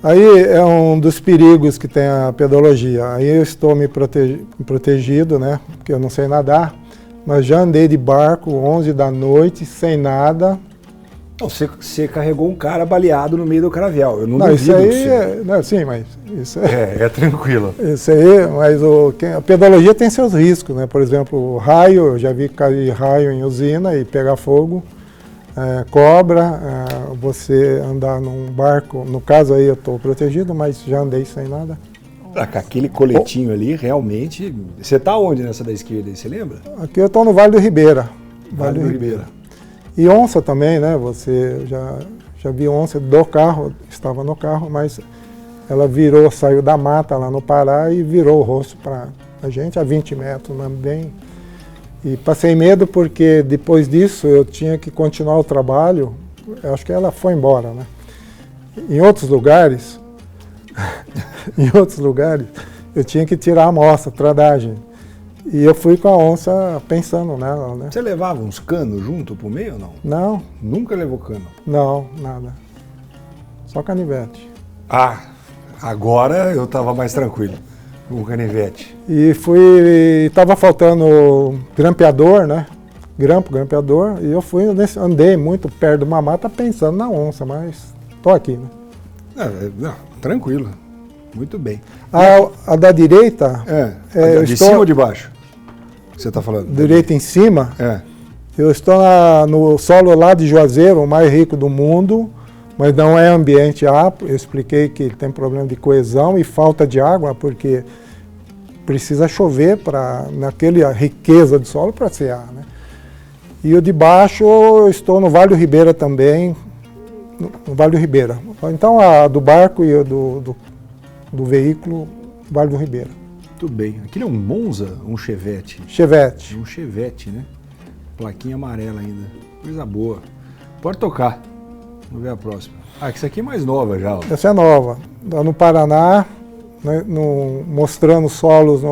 Aí é um dos perigos que tem a pedologia. Aí eu estou me protegido, né? Porque eu não sei nadar. Mas já andei de barco 11 da noite, sem nada. Não, você carregou um cara baleado no meio do canavial. Eu não Não, isso duvido aí, que você... não, sim, mas isso É tranquilo. isso aí, mas a pedologia tem seus riscos, né? Por exemplo, o raio, eu já vi cair raio em usina e pegar fogo. Cobra, você andar num barco, no caso aí eu estou protegido, mas já andei sem nada. Com aquele coletinho ali, realmente... Você tá onde nessa da esquerda aí, você lembra? Aqui eu estou no Vale do Ribeira. Vale do Ribeira. E onça também, né? Você já vi onça do carro, estava no carro, mas ela virou, saiu da mata lá no Pará e virou o rosto para a gente a 20 metros, bem. E passei medo porque depois disso eu tinha que continuar o trabalho. Eu acho que ela foi embora, né? Em outros lugares, eu tinha que tirar a amostra, tradagem. E eu fui com a onça pensando nela, né? Você levava uns canos junto pro meio ou não? Não, Nunca levou cano? não, nada. Só canivete. Ah, agora eu tava mais tranquilo. Com canivete. E estava faltando grampeador, né? Grampeador, e eu andei muito perto de uma mata pensando na onça, mas tô aqui, né? Não, tranquilo. Muito bem. A da direita, de cima ou de baixo? Que você tá falando? direita em cima, É. eu estou no solo lá de Juazeiro, o mais rico do mundo, mas não é ambiente apto. Eu expliquei que tem problema de coesão e falta de água, porque precisa chover naquela riqueza de solo para sear, né? E o de baixo, eu estou no Vale do Ribeira também, no Vale do Ribeira. Então, a do barco e a do veículo, Vale do Ribeira. Tudo bem. Aquilo é um Monza, um Chevette? Chevette. Um Chevette, né? Plaquinha amarela ainda. Coisa boa. Pode tocar. Vamos ver a próxima. Ah, essa aqui é mais nova já. Ó. Essa é nova. Lá no Paraná, né, mostrando solos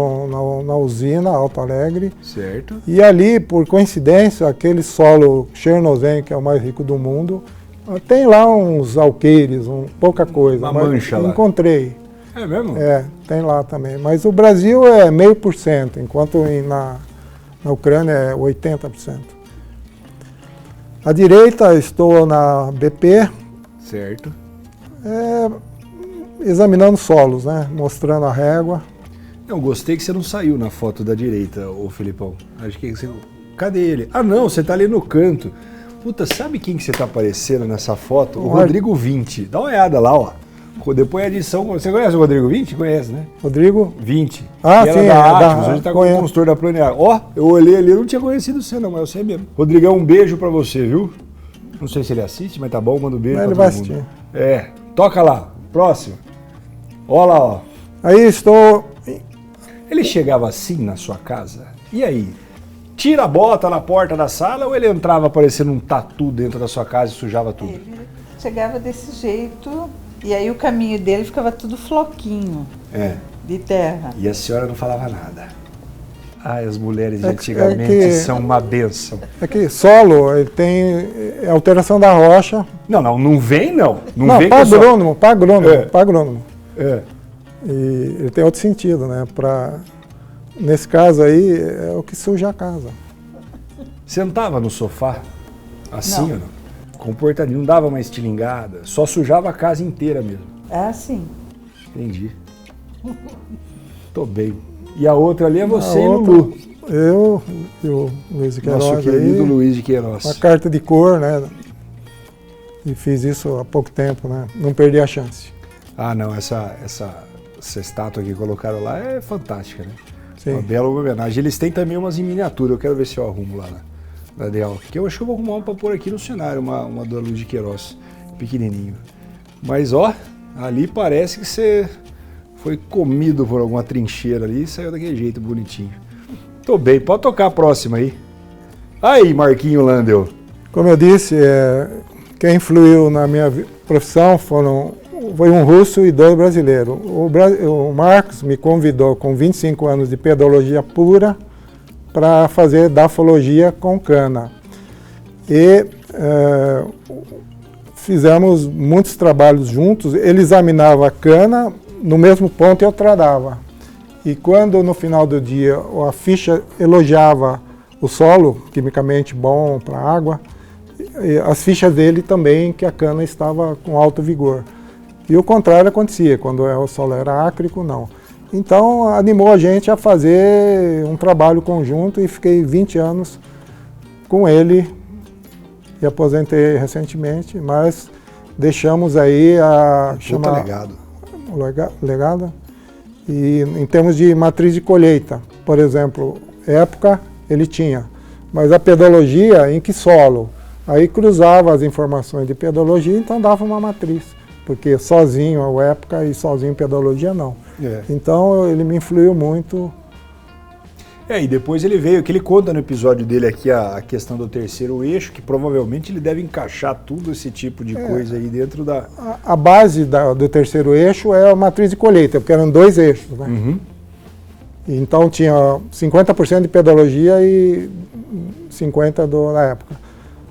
na usina Alto Alegre. Certo. E ali, por coincidência, aquele solo Chernozen, que é o mais rico do mundo, tem lá uns alqueires, pouca coisa. Uma mas mancha lá. Encontrei. É mesmo? Tem lá também. Mas o Brasil é 0,5%, enquanto na Ucrânia é 80%. À direita, estou na BP, Certo. examinando solos, né? Mostrando a régua. Eu gostei que você não saiu na foto da direita, ô Filipão. Acho que você... Cadê ele? Ah, não, você tá ali no canto. Puta, sabe quem que você tá aparecendo nessa foto? O Rodrigo 20. Dá uma olhada lá, ó. Depois a edição... Você conhece o Rodrigo 20? Conhece, né? Rodrigo? 20. Ah, que sim. era da Atmos, hoje tá como consultor da Planear. Ó, eu olhei ali, eu não tinha conhecido você não, mas eu sei mesmo. Rodrigão, um beijo pra você, viu? Não sei se ele assiste, mas tá bom, manda um beijo pra Ele todo vai mundo. assistir. Toca lá. Próximo. Ó lá, ó. Aí estou... Ele chegava assim na sua casa, e aí? Tira a bota na porta da sala ou ele entrava parecendo um tatu dentro da sua casa e sujava tudo? Ele chegava desse jeito e aí o caminho dele ficava tudo floquinho de terra. E a senhora não falava nada. Ai, as mulheres de É antigamente são uma bênção. É que solo, ele tem alteração da rocha. Não vem não. Não, vem para com agrônomo, para agrônomo, É. para agrônomo. É. E ele tem outro sentido, né? Nesse caso aí, é o que suja a casa. Sentava no sofá, assim Não. ou não? Comportadinho, não dava uma estilingada, só sujava a casa inteira mesmo. É assim. Entendi. Tô bem. E a outra ali é você A e o outra, Lulu. Eu e o Luiz de Queiroz. Nosso querido aí, Luiz de Queiroz. uma carta de cor, né? E fiz isso há pouco tempo, né? Não perdi a chance. Ah, não, essa estátua que colocaram lá é fantástica, né? Sim. Uma bela homenagem. Eles têm também umas em miniatura, eu quero ver se eu arrumo lá na Deal. Que eu acho que eu vou arrumar uma pra pôr aqui no cenário, uma da Luiz de Queiroz, pequenininho. Mas ó, Ali parece que você foi comido por alguma trincheira ali e saiu daquele jeito bonitinho. Tô bem, pode tocar a próxima aí. Aí, Marquinho Landel. Como eu disse, quem influiu na minha profissão foi um russo e 2 brasileiros. O Marcos me convidou com 25 anos de pedologia pura para fazer dafologia com cana. E fizemos muitos trabalhos juntos. Ele examinava a cana, no mesmo ponto eu tradava. E quando no final do dia a ficha elogiava o solo, quimicamente bom para a água, as fichas dele também, que a cana estava com alto vigor. E o contrário acontecia, quando o solo era ácrico, não. Então animou a gente a fazer um trabalho conjunto e fiquei 20 anos com ele e aposentei recentemente, mas deixamos aí a chamar legado. E em termos de matriz de colheita, por exemplo, época ele tinha, mas a pedologia em que solo? Aí cruzava as informações de pedologia, então dava uma matriz, porque sozinho a época e sozinho pedologia não. Então ele me influiu muito. E depois ele veio, que ele conta no episódio dele aqui a questão do terceiro eixo, que provavelmente ele deve encaixar tudo esse tipo de coisa aí dentro da... A base do terceiro eixo é a matriz de colheita, porque eram 2 eixos, né? Uhum. Então tinha 50% de pedologia e 50% da época.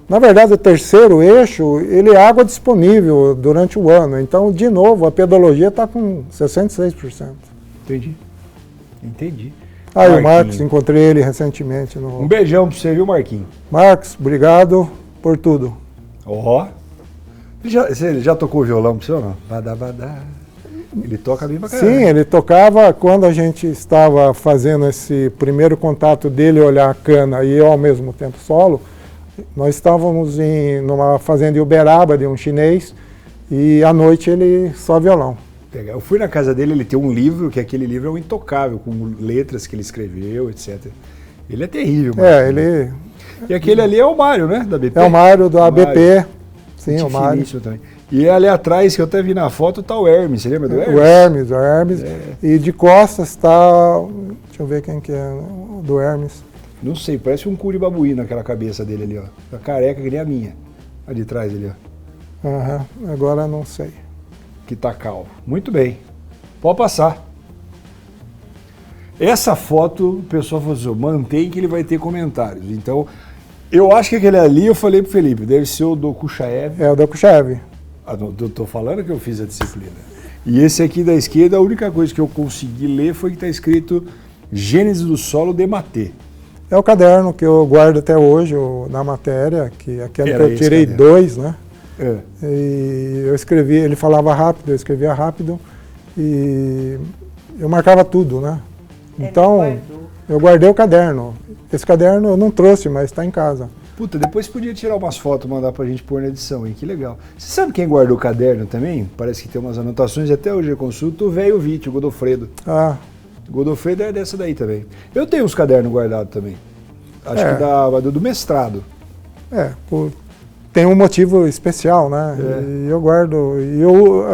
Na verdade, o terceiro eixo, ele é água disponível durante o ano. Então, de novo, a pedologia está com 66%. Entendi. Aí o Marcos, encontrei ele recentemente. Um beijão para você, viu, Marquinhos? Marcos, obrigado por tudo. Você já tocou violão para você ou não? Ele toca bem pra caramba. Sim, ele tocava quando a gente estava fazendo esse primeiro contato dele, olhar a cana e eu ao mesmo tempo solo. Nós estávamos numa fazenda em Uberaba de um chinês e à noite ele só violão. Eu fui na casa dele, ele tem um livro, que aquele livro é um intocável, com letras que ele escreveu, etc. Ele é terrível. Ele... E aquele ali é o Mário, né, da BP? É o Mário da ABP. Sim, o Mário. Também. E ali atrás, que eu até vi na foto, tá o Hermes, você lembra do Hermes? O Hermes. E de costas está, deixa eu ver quem que é, do Hermes. Não sei, parece um curibabuí naquela cabeça dele ali, ó. A careca que nem a minha. Ali de trás ali, ó. Agora não sei. Que tá calvo. Muito bem. Pode passar. Essa foto, o pessoal falou assim, mantém que ele vai ter comentários. Então, eu acho que aquele ali, eu falei pro Felipe, deve ser o Dokuchaev. É o Dokuchaev. Eu tô falando que eu fiz a disciplina. E esse aqui da esquerda, a única coisa que eu consegui ler foi que tá escrito Gênese do Solo de Matê. É o caderno que eu guardo até hoje, na matéria, que aquele que eu tirei 2, né? E eu escrevi, ele falava rápido, eu escrevia rápido e eu marcava tudo, né? Então, eu guardei o caderno. Esse caderno eu não trouxe, mas está em casa. Puta, depois podia tirar umas fotos e mandar pra gente pôr na edição, hein? Que legal. Você sabe quem guardou o caderno também? Parece que tem umas anotações, até hoje eu consulto o velho Vite, o Godofredo. O Godofredo é dessa daí também. Eu tenho uns cadernos guardados também. Acho que do mestrado. Tem um motivo especial, né? E eu guardo.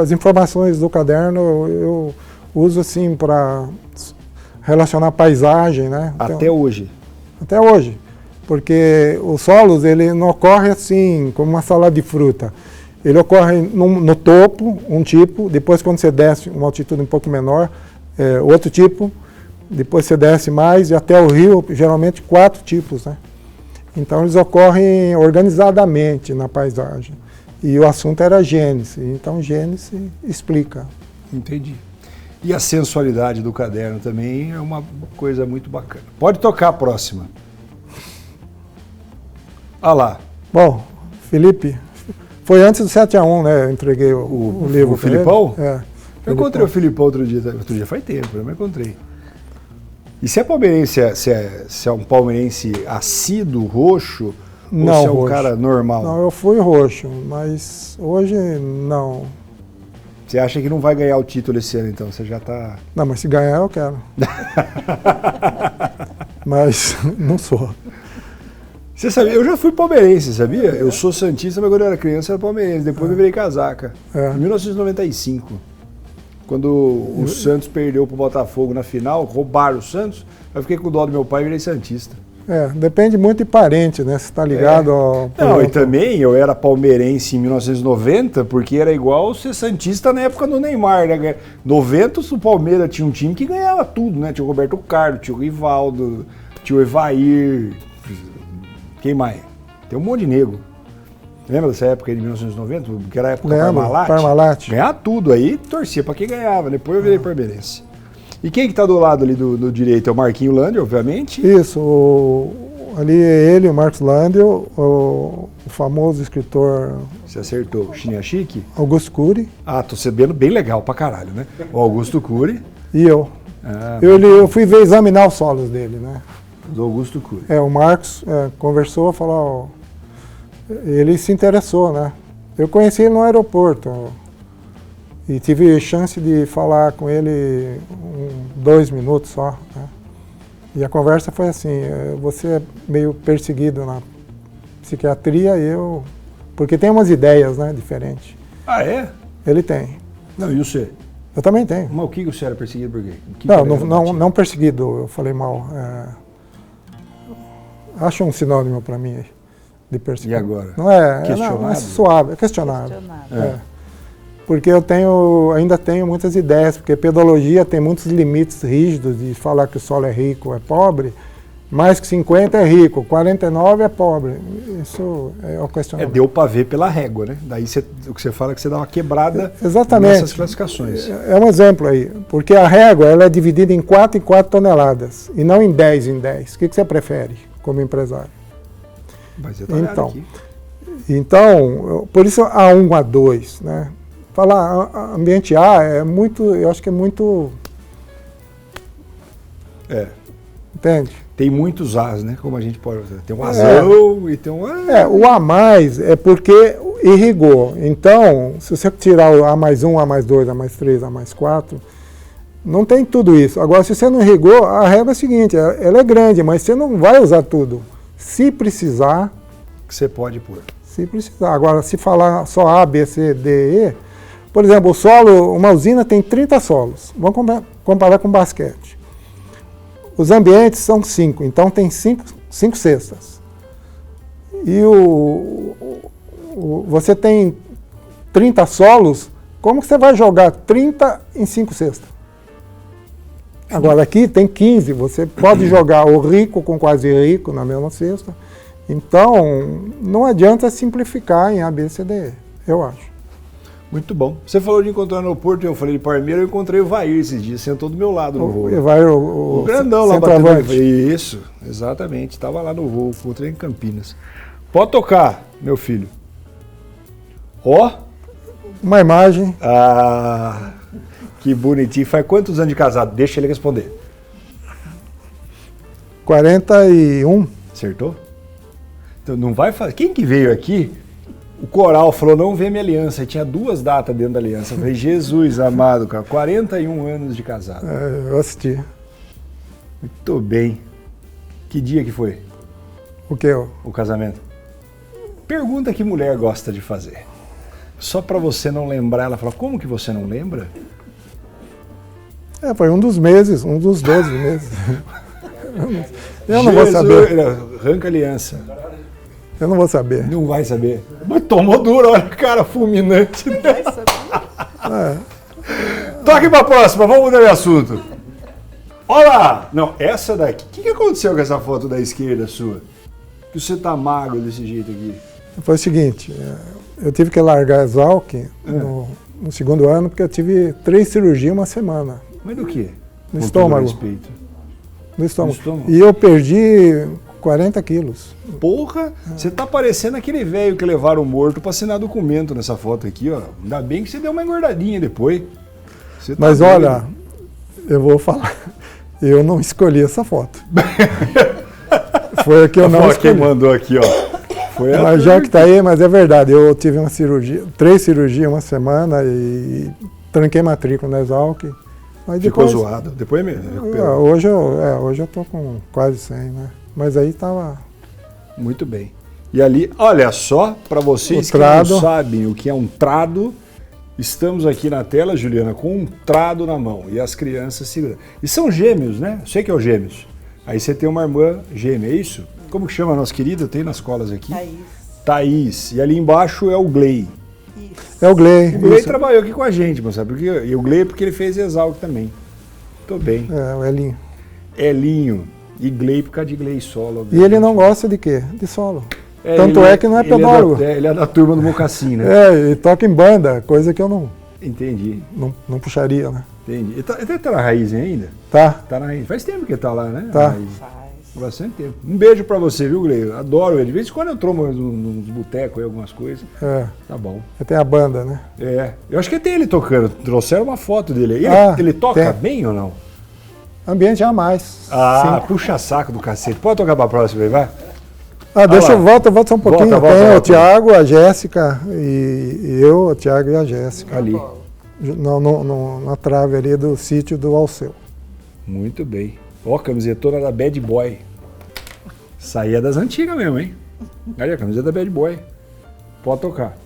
As informações do caderno eu uso assim para relacionar paisagem, né? Então, até hoje? Até hoje. Porque os solos, ele não ocorre assim, como uma salada de fruta. Ele ocorre no topo, um tipo, depois quando você desce uma altitude um pouco menor, outro tipo, depois você desce mais e até o rio, geralmente 4 tipos, né? Então eles ocorrem organizadamente na paisagem. E o assunto era Gênese, então Gênese explica. Entendi. E a sensualidade do caderno também é uma coisa muito bacana. Pode tocar a próxima. Lá. Bom, Felipe, foi antes do 7-1, né? Eu entreguei o livro. O Filipão? Eu encontrei o Filipão outro dia. Outro dia faz tempo, eu não encontrei. E se é palmeirense, se é um palmeirense assíduo, roxo, não, ou se é um roxo. cara normal? Não, eu fui roxo, mas hoje não. Você acha que não vai ganhar o título esse ano, então? Você já está... Não, mas se ganhar eu quero. Mas não sou. Você sabia? Eu já fui palmeirense, sabia? Eu sou santista, mas quando eu era criança eu era palmeirense. Depois eu virei casaca. Em 1995. Quando o Santos perdeu pro Botafogo na final, roubaram o Santos, eu fiquei com dó do meu pai e virei santista. Depende muito de parente, né? Você tá ligado ao... Não, e também eu era palmeirense em 1990, porque era igual ser santista na época do Neymar, né? 90 o Palmeiras tinha um time que ganhava tudo, né? Tinha o Roberto Carlos, tinha o Rivaldo, tinha o Evair, quem mais? Tem um monte de nego. Lembra dessa época aí de 1990? Que era a época do Parmalat. Ganhava tudo, aí torcia pra quem ganhava, depois eu virei palmeirense. E quem que tá do lado ali do direito? É o Marquinho Lander, obviamente? Isso, ali é ele, o Marcos Lander, o famoso escritor... Você acertou. Chininha Chique? Augusto Cury. Ah, tô sabendo bem legal pra caralho, né? O Augusto Cury. E eu. Eu fui ver examinar os solos dele, né? Do Augusto Cury. O Marcos conversou, falou... ele se interessou, né? Eu conheci ele no aeroporto. E tive chance de falar com ele 2 minutos só, né? E a conversa foi assim, você é meio perseguido na psiquiatria e eu... Porque tem umas ideias, né, diferentes. Ah, é? Ele tem. Não, e você? Eu também tenho. Mas o que você era perseguido por quê? Não perseguido, eu falei mal. Acha um sinônimo para mim aí, de perseguido. E agora? Não é, questionável? é suave, é questionável. Porque eu ainda tenho muitas ideias, porque pedologia tem muitos limites rígidos de falar que o solo é rico, é pobre, mais que 50 é rico, 49 é pobre. Isso é o questionamento. Deu para ver pela régua, né? Daí o que você fala é que você dá uma quebrada nessas classificações. É um exemplo aí, porque a régua ela é dividida em 4 em 4 toneladas, e não em 10 em 10. O que você prefere como empresário? Vai ser detalhado aqui. Então, por isso A1, A2, né? Falar ambiente A é muito, eu acho que é muito... Entende? Tem muitos As, né? Como a gente pode... Tem um Azão e tem um... o A mais é porque irrigou. Então, se você tirar o A mais 1, A mais 2, A mais 3, A mais 4, não tem tudo isso. Agora, se você não irrigou, a regra é a seguinte, ela é grande, mas você não vai usar tudo. Se precisar... Que você pode pôr. Se precisar. Agora, se falar só A, B, C, D, E... Por exemplo, o solo, uma usina tem 30 solos. Vamos comparar com basquete. Os ambientes são 5, então tem 5 cestas. E você tem 30 solos, como que você vai jogar 30 em 5 cestas? Agora aqui tem 15, você pode jogar o rico com quase rico na mesma cesta. Então, não adianta simplificar em A, B, C, D, E, eu acho. Muito bom. Você falou de encontrar no aeroporto, eu falei de Parmeira, eu encontrei o Vair esses dias, sentou do meu lado no voo. O grandão lá batendo. Isso, exatamente. Estava lá no voo, encontrei em Campinas. Pode tocar, meu filho. Ó. Uma imagem. Ah, que bonitinho. Faz quantos anos de casado? Deixa ele responder. 41. Acertou? Então não vai fazer. Quem que veio aqui? O Coral falou, não vê minha aliança. E tinha 2 datas dentro da aliança. Eu falei, Jesus amado, cara, 41 anos de casado. Eu assisti. Muito bem. Que dia que foi? O que? O casamento. Pergunta que mulher gosta de fazer. Só pra você não lembrar, ela fala, como que você não lembra? Foi um dos meses, um dos 12 meses. Eu não vou saber. Arranca a aliança. Eu não vou saber. Não vai saber. Mas tomou duro, olha, cara, fulminante. Não vai saber. Toque pra próxima, vamos mudar de assunto. Olha lá! Não, essa daqui. O que aconteceu com essa foto da esquerda sua? Que você tá magro desse jeito aqui. Foi o seguinte, eu tive que largar a Exalc no 2º ano, porque eu tive 3 cirurgias uma semana. Mas do quê? No estômago. Respeito. No estômago. E eu perdi 40 quilos. Porra, você tá parecendo aquele velho que levaram morto pra assinar documento nessa foto aqui, ó. Ainda bem que você deu uma engordadinha depois. Tá Mas doido. Olha, eu vou falar, eu não escolhi essa foto. Foi a que eu não escolhi. Quem mandou aqui, ó. Foi a mas já que tá aí, mas é verdade, eu tive uma cirurgia, 3 cirurgias uma semana e tranquei matrícula na Exalc. Ficou zoado, depois mesmo. Hoje eu tô com quase 100, né? Mas aí tava... Muito bem. E ali, olha só, para vocês que não sabem o que é um trado, Estamos aqui na tela, Juliana, com um trado na mão e as crianças segurando. E são gêmeos, né? Eu sei que é os gêmeos. Aí você tem uma irmã gêmea, é isso? Como que chama a nossa querida? Tem nas colas aqui? Thaís. E ali embaixo é o Gley. É o Gley. O Gley trabalhou aqui com a gente, mas sabe por quê? E o Gley é porque ele fez Exalc também. Tô bem. É, o Elinho. Elinho. E Gley por causa de Gley solo. E ele não gosta de quê? De solo. É, Tanto é que não é pedólogo. Ele é da turma do Mocassim, né? É, ele toca em banda, coisa que eu não Entendi. puxaria, né? Entendi. Ele tá na raiz ainda? Tá. Tá na raiz. Faz tempo que ele tá lá, né? Tá. Bastante tempo. Um beijo pra você, viu, Gley? Adoro ele. De vez em quando eu tromo nos botecos aí, algumas coisas. É. Tá bom. Tem a banda, né? É. Eu acho que tem ele tocando. Trouxeram uma foto dele aí. Ele toca bem ou não? Ambiente jamais. Ah, Sim. puxa saco do cacete. Pode tocar pra próxima aí, vai? Deixa eu volta só um pouquinho. Volta. Tem o Thiago, a Jéssica e eu, o Thiago e a Jéssica. Ali. Na trave ali do sítio do Alceu. Muito bem. Ó, camisetona da Bad Boy. Isso aí é das antigas mesmo, hein? Olha a camiseta da Bad Boy. Pode tocar.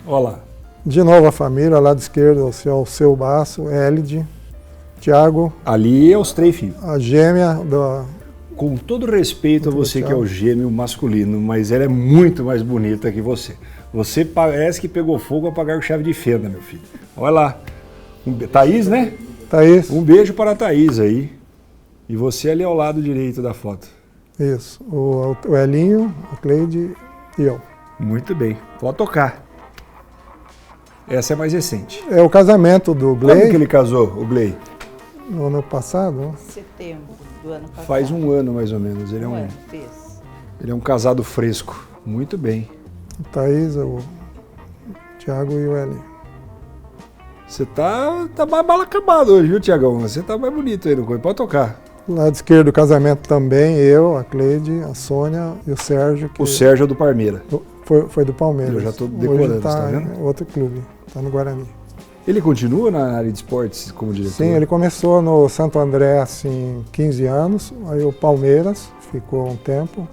Ó lá. De novo a família, lado esquerdo, o seu Baço, Elide, Thiago. Ali é os três filhos. A gêmea da... Com todo respeito a você que é o gêmeo masculino, mas ela é muito mais bonita que você. Você parece que pegou fogo a apagar chave de fenda, meu filho. Olha lá. Thaís, né? Thaís. Um beijo para a Thaís aí. E você ali ao lado direito da foto. Isso. O Elinho, a Cleide e eu. Muito bem. Pode tocar. Essa é mais recente. É o casamento do Gley. Quando que ele casou, o Gley? No ano passado. Setembro do ano passado. Faz um ano mais ou menos. Ele é um casado fresco. Muito bem. Thaís, o Thiago e o Elinho. Você tá mais mal acabado hoje, viu, Tiagão? Você tá mais bonito aí no corpo. Pode tocar. Lado esquerdo do casamento também, eu, a Cleide, a Sônia e o Sérgio. O Sérgio é do Parmeira. Foi do Palmeiras. Eu já tô decorando, hoje tá vendo? em outro clube, tá no Guarani. Ele continua na área de esportes como diretor? Sim, ele começou no Santo André, assim, 15 anos, aí o Palmeiras, ficou um tempo.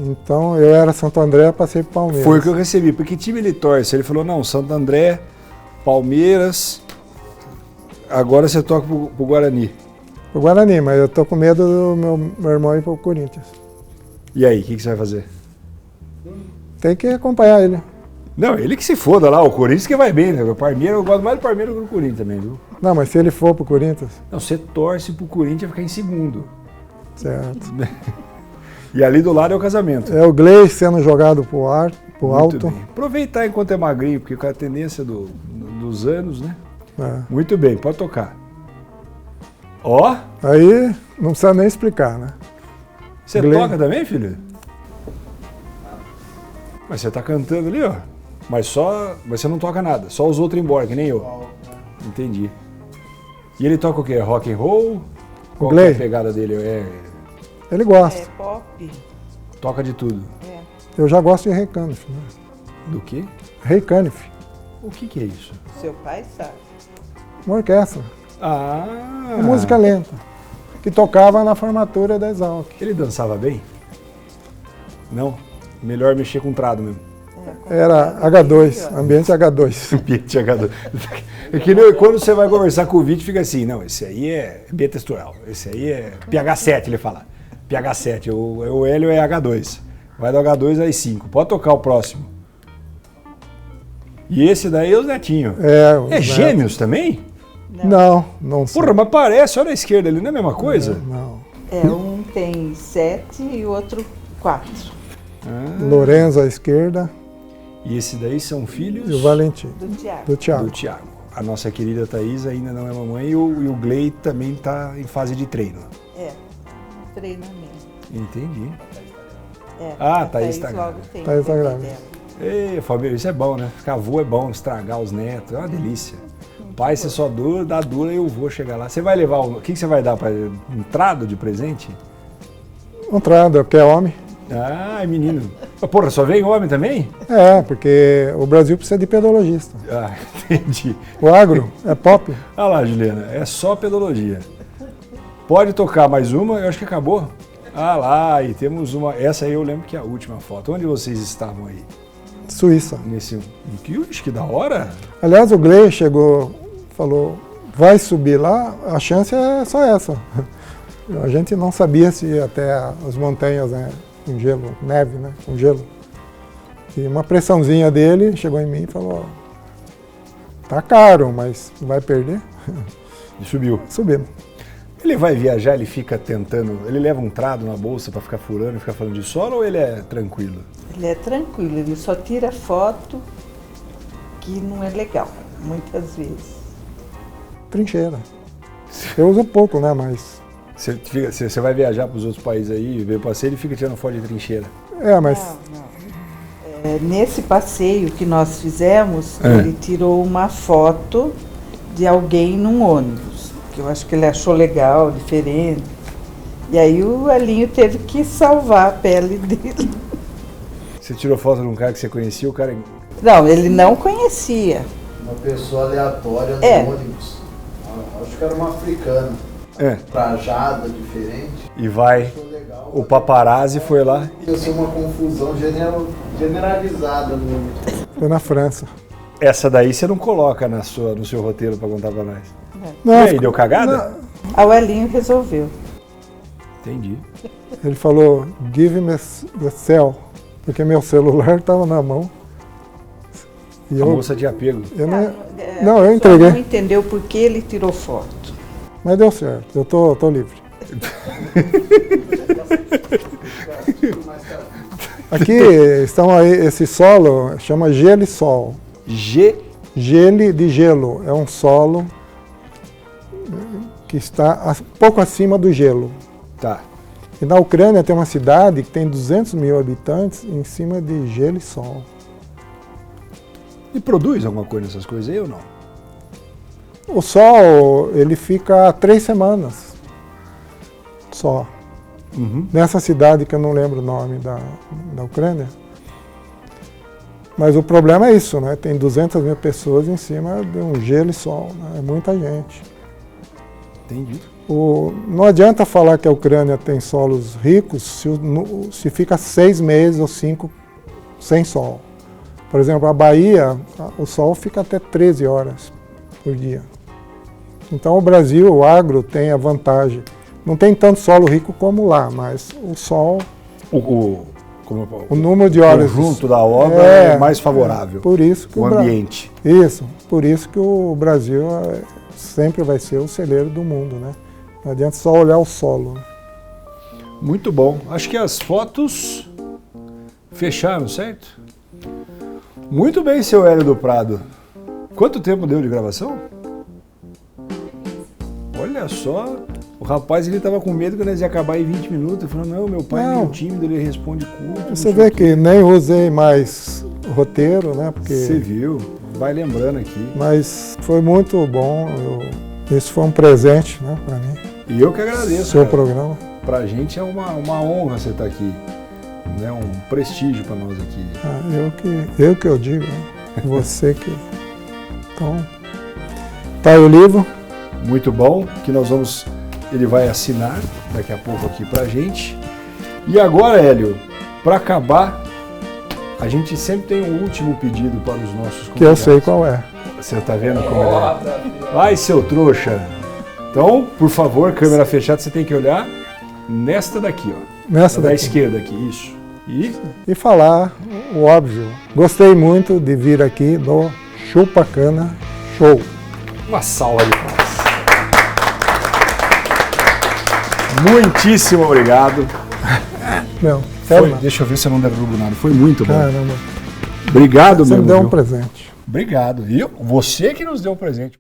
Então, eu era Santo André, passei pro Palmeiras. Foi o que eu recebi. Porque time ele torce? Ele falou, não, Santo André, Palmeiras, agora você toca pro Guarani. Pro Guarani, mas eu tô com medo do meu irmão ir pro Corinthians. E aí, o que você vai fazer? Tem que acompanhar ele. Não, ele que se foda lá, o Corinthians que vai bem, né? O Parmeira, eu gosto mais do Parmeira que do Corinthians também, viu? Não, mas se ele for pro Corinthians... Não, você torce pro Corinthians ficar em segundo. Certo. E ali do lado é o casamento. É o Gley sendo jogado pro alto. Bem. Aproveitar enquanto é magrinho, porque com a tendência dos anos, né? É. Muito bem, pode tocar. Ó. Aí não precisa nem explicar, né? Você toca também, filho? Mas você tá cantando ali, ó. Mas você não toca nada, só os outros embora, que nem eu. Entendi. E ele toca o quê? Rock and roll? Qual que é a pegada dele? Ele gosta. É pop. Toca de tudo. Eu já gosto de Ray Conniff, né? Do quê? Ray Conniff. O que é isso? Seu pai sabe. Uma orquestra. Uma música lenta. Que tocava na formatura da Exalc. Ele dançava bem? Não? Melhor mexer com trado mesmo. Era H2, ambiente H2. Ambiente H2. É que quando você vai conversar com o Vite, fica assim, não, esse aí é bitextural, esse aí é pH7, ele fala. pH7, o Hélio é H2. Vai do H2 a 5. Pode tocar o próximo. E esse daí é os netinhos. É gêmeos também? Não sei. Porra, mas parece, olha a esquerda ali, não é a mesma coisa? Não. Um tem 7 e o outro 4. Lorenzo à esquerda. E esse daí são filhos? E o Valentim. Do Thiago. Do Thiago. A nossa querida Thaís ainda não é mamãe e o Gley também está em fase de treino. Treinamento. Entendi. Thaís tá logo tem. Thaís tá grávida. Ei, Fabio, isso é bom, né? Ficar avô é bom, estragar os netos, é uma delícia. Pai, você só dá dura e eu vou chegar lá. Você vai levar o que você vai dar para entrada de presente? Entrada, porque é homem. Ah, é menino. Porra, só vem homem também? Porque o Brasil precisa de pedologista. Ah, entendi. O agro é pop. Olha lá, Juliana, é só pedologia. Pode tocar mais uma? Eu acho que acabou. Ah lá, e temos uma. Essa aí eu lembro que é a última foto. Onde vocês estavam aí? Suíça. Que da hora! Aliás, o Gley chegou, falou, vai subir lá, a chance é só essa. A gente não sabia se ia até as montanhas, né, com gelo, neve, né, com gelo. E uma pressãozinha dele chegou em mim e falou, tá caro, mas vai perder. E subiu. Subimos. Ele vai viajar, ele fica tentando, ele leva um trado na bolsa para ficar furando e ficar falando de solo ou ele é tranquilo? Ele é tranquilo, ele só tira foto que não é legal, muitas vezes. Trincheira. Eu uso pouco, né, mas... Você vai viajar para os outros países aí, ver o passeio, ele fica tirando foto de trincheira. Mas... Não. Nesse passeio que nós fizemos, ele tirou uma foto de alguém num ônibus, que eu acho que ele achou legal, diferente. E aí o Elinho teve que salvar a pele dele. Você tirou foto de um cara que você conhecia, o cara... Não, ele não conhecia. Uma pessoa aleatória no ônibus. Acho que era uma africana. Trajada, diferente. E vai... O paparazzi foi lá. Ia ser uma confusão generalizada no ônibus. Foi na França. Essa daí você não coloca no seu roteiro para contar para nós. Não, e aí, deu cagada? O Elinho resolveu. Entendi. Ele falou, give me the cell, porque meu celular estava na mão. E a moça tinha pego. Eu entreguei. Não entendeu por que ele tirou foto. Mas deu certo, eu tô livre. Aqui estão aí, esse solo chama gelo e sol. Gelo de gelo, é um solo que está pouco acima do gelo. Tá. E na Ucrânia tem uma cidade que tem 200 mil habitantes em cima de gelo e sol. E produz alguma coisa nessas coisas aí ou não? O sol, ele fica 3 semanas só. Nessa cidade que eu não lembro o nome da Ucrânia. Mas o problema é isso, né? Tem 200 mil pessoas em cima de um gelo e sol, né? É muita gente. Entendi. Não adianta falar que a Ucrânia tem solos ricos se fica 6 meses ou 5 sem sol. Por exemplo, a Bahia, o sol fica até 13 horas por dia. Então o Brasil, o tem a vantagem. Não tem tanto solo rico como lá, mas o sol... O número de horas... O conjunto da obra é mais favorável. Por isso que o ambiente. Isso, por isso que o Brasil sempre vai ser o celeiro do mundo, né? Não adianta só olhar o solo. Muito bom. Acho que as fotos fecharam, certo? Muito bem, seu Hélio do Prado. Quanto tempo deu de gravação? Olha só, o rapaz ele estava com medo que nós ia acabar em 20 minutos. Ele falou, não, meu pai é meio tímido, ele responde curto. Você vê que nem usei mais roteiro, né? Porque... Você viu, vai lembrando aqui. Mas foi muito bom, isso foi um presente, né, para mim. E eu que agradeço. Seu programa. Pra gente é uma honra você estar aqui. É um prestígio para nós aqui. Eu que digo, né? Você que... Então, tá aí o livro. Muito bom, que ele vai assinar daqui a pouco aqui pra gente. E agora, Hélio, para acabar, a gente sempre tem um último pedido para os nossos convidados. Que eu sei qual é. Você tá vendo como é? Ai, seu trouxa. Então, por favor, câmera fechada, você tem que olhar nesta daqui, ó. Nessa da daqui. esquerda aqui, isso. E falar o óbvio. Gostei muito de vir aqui no Chupacana Show. Uma salva de palmas. Muitíssimo obrigado. Não, deixa eu ver se eu não derrubo nada. Foi muito bom. Caramba. Obrigado, Você meu me deu irmão. um presente. Obrigado. E você que nos deu um presente.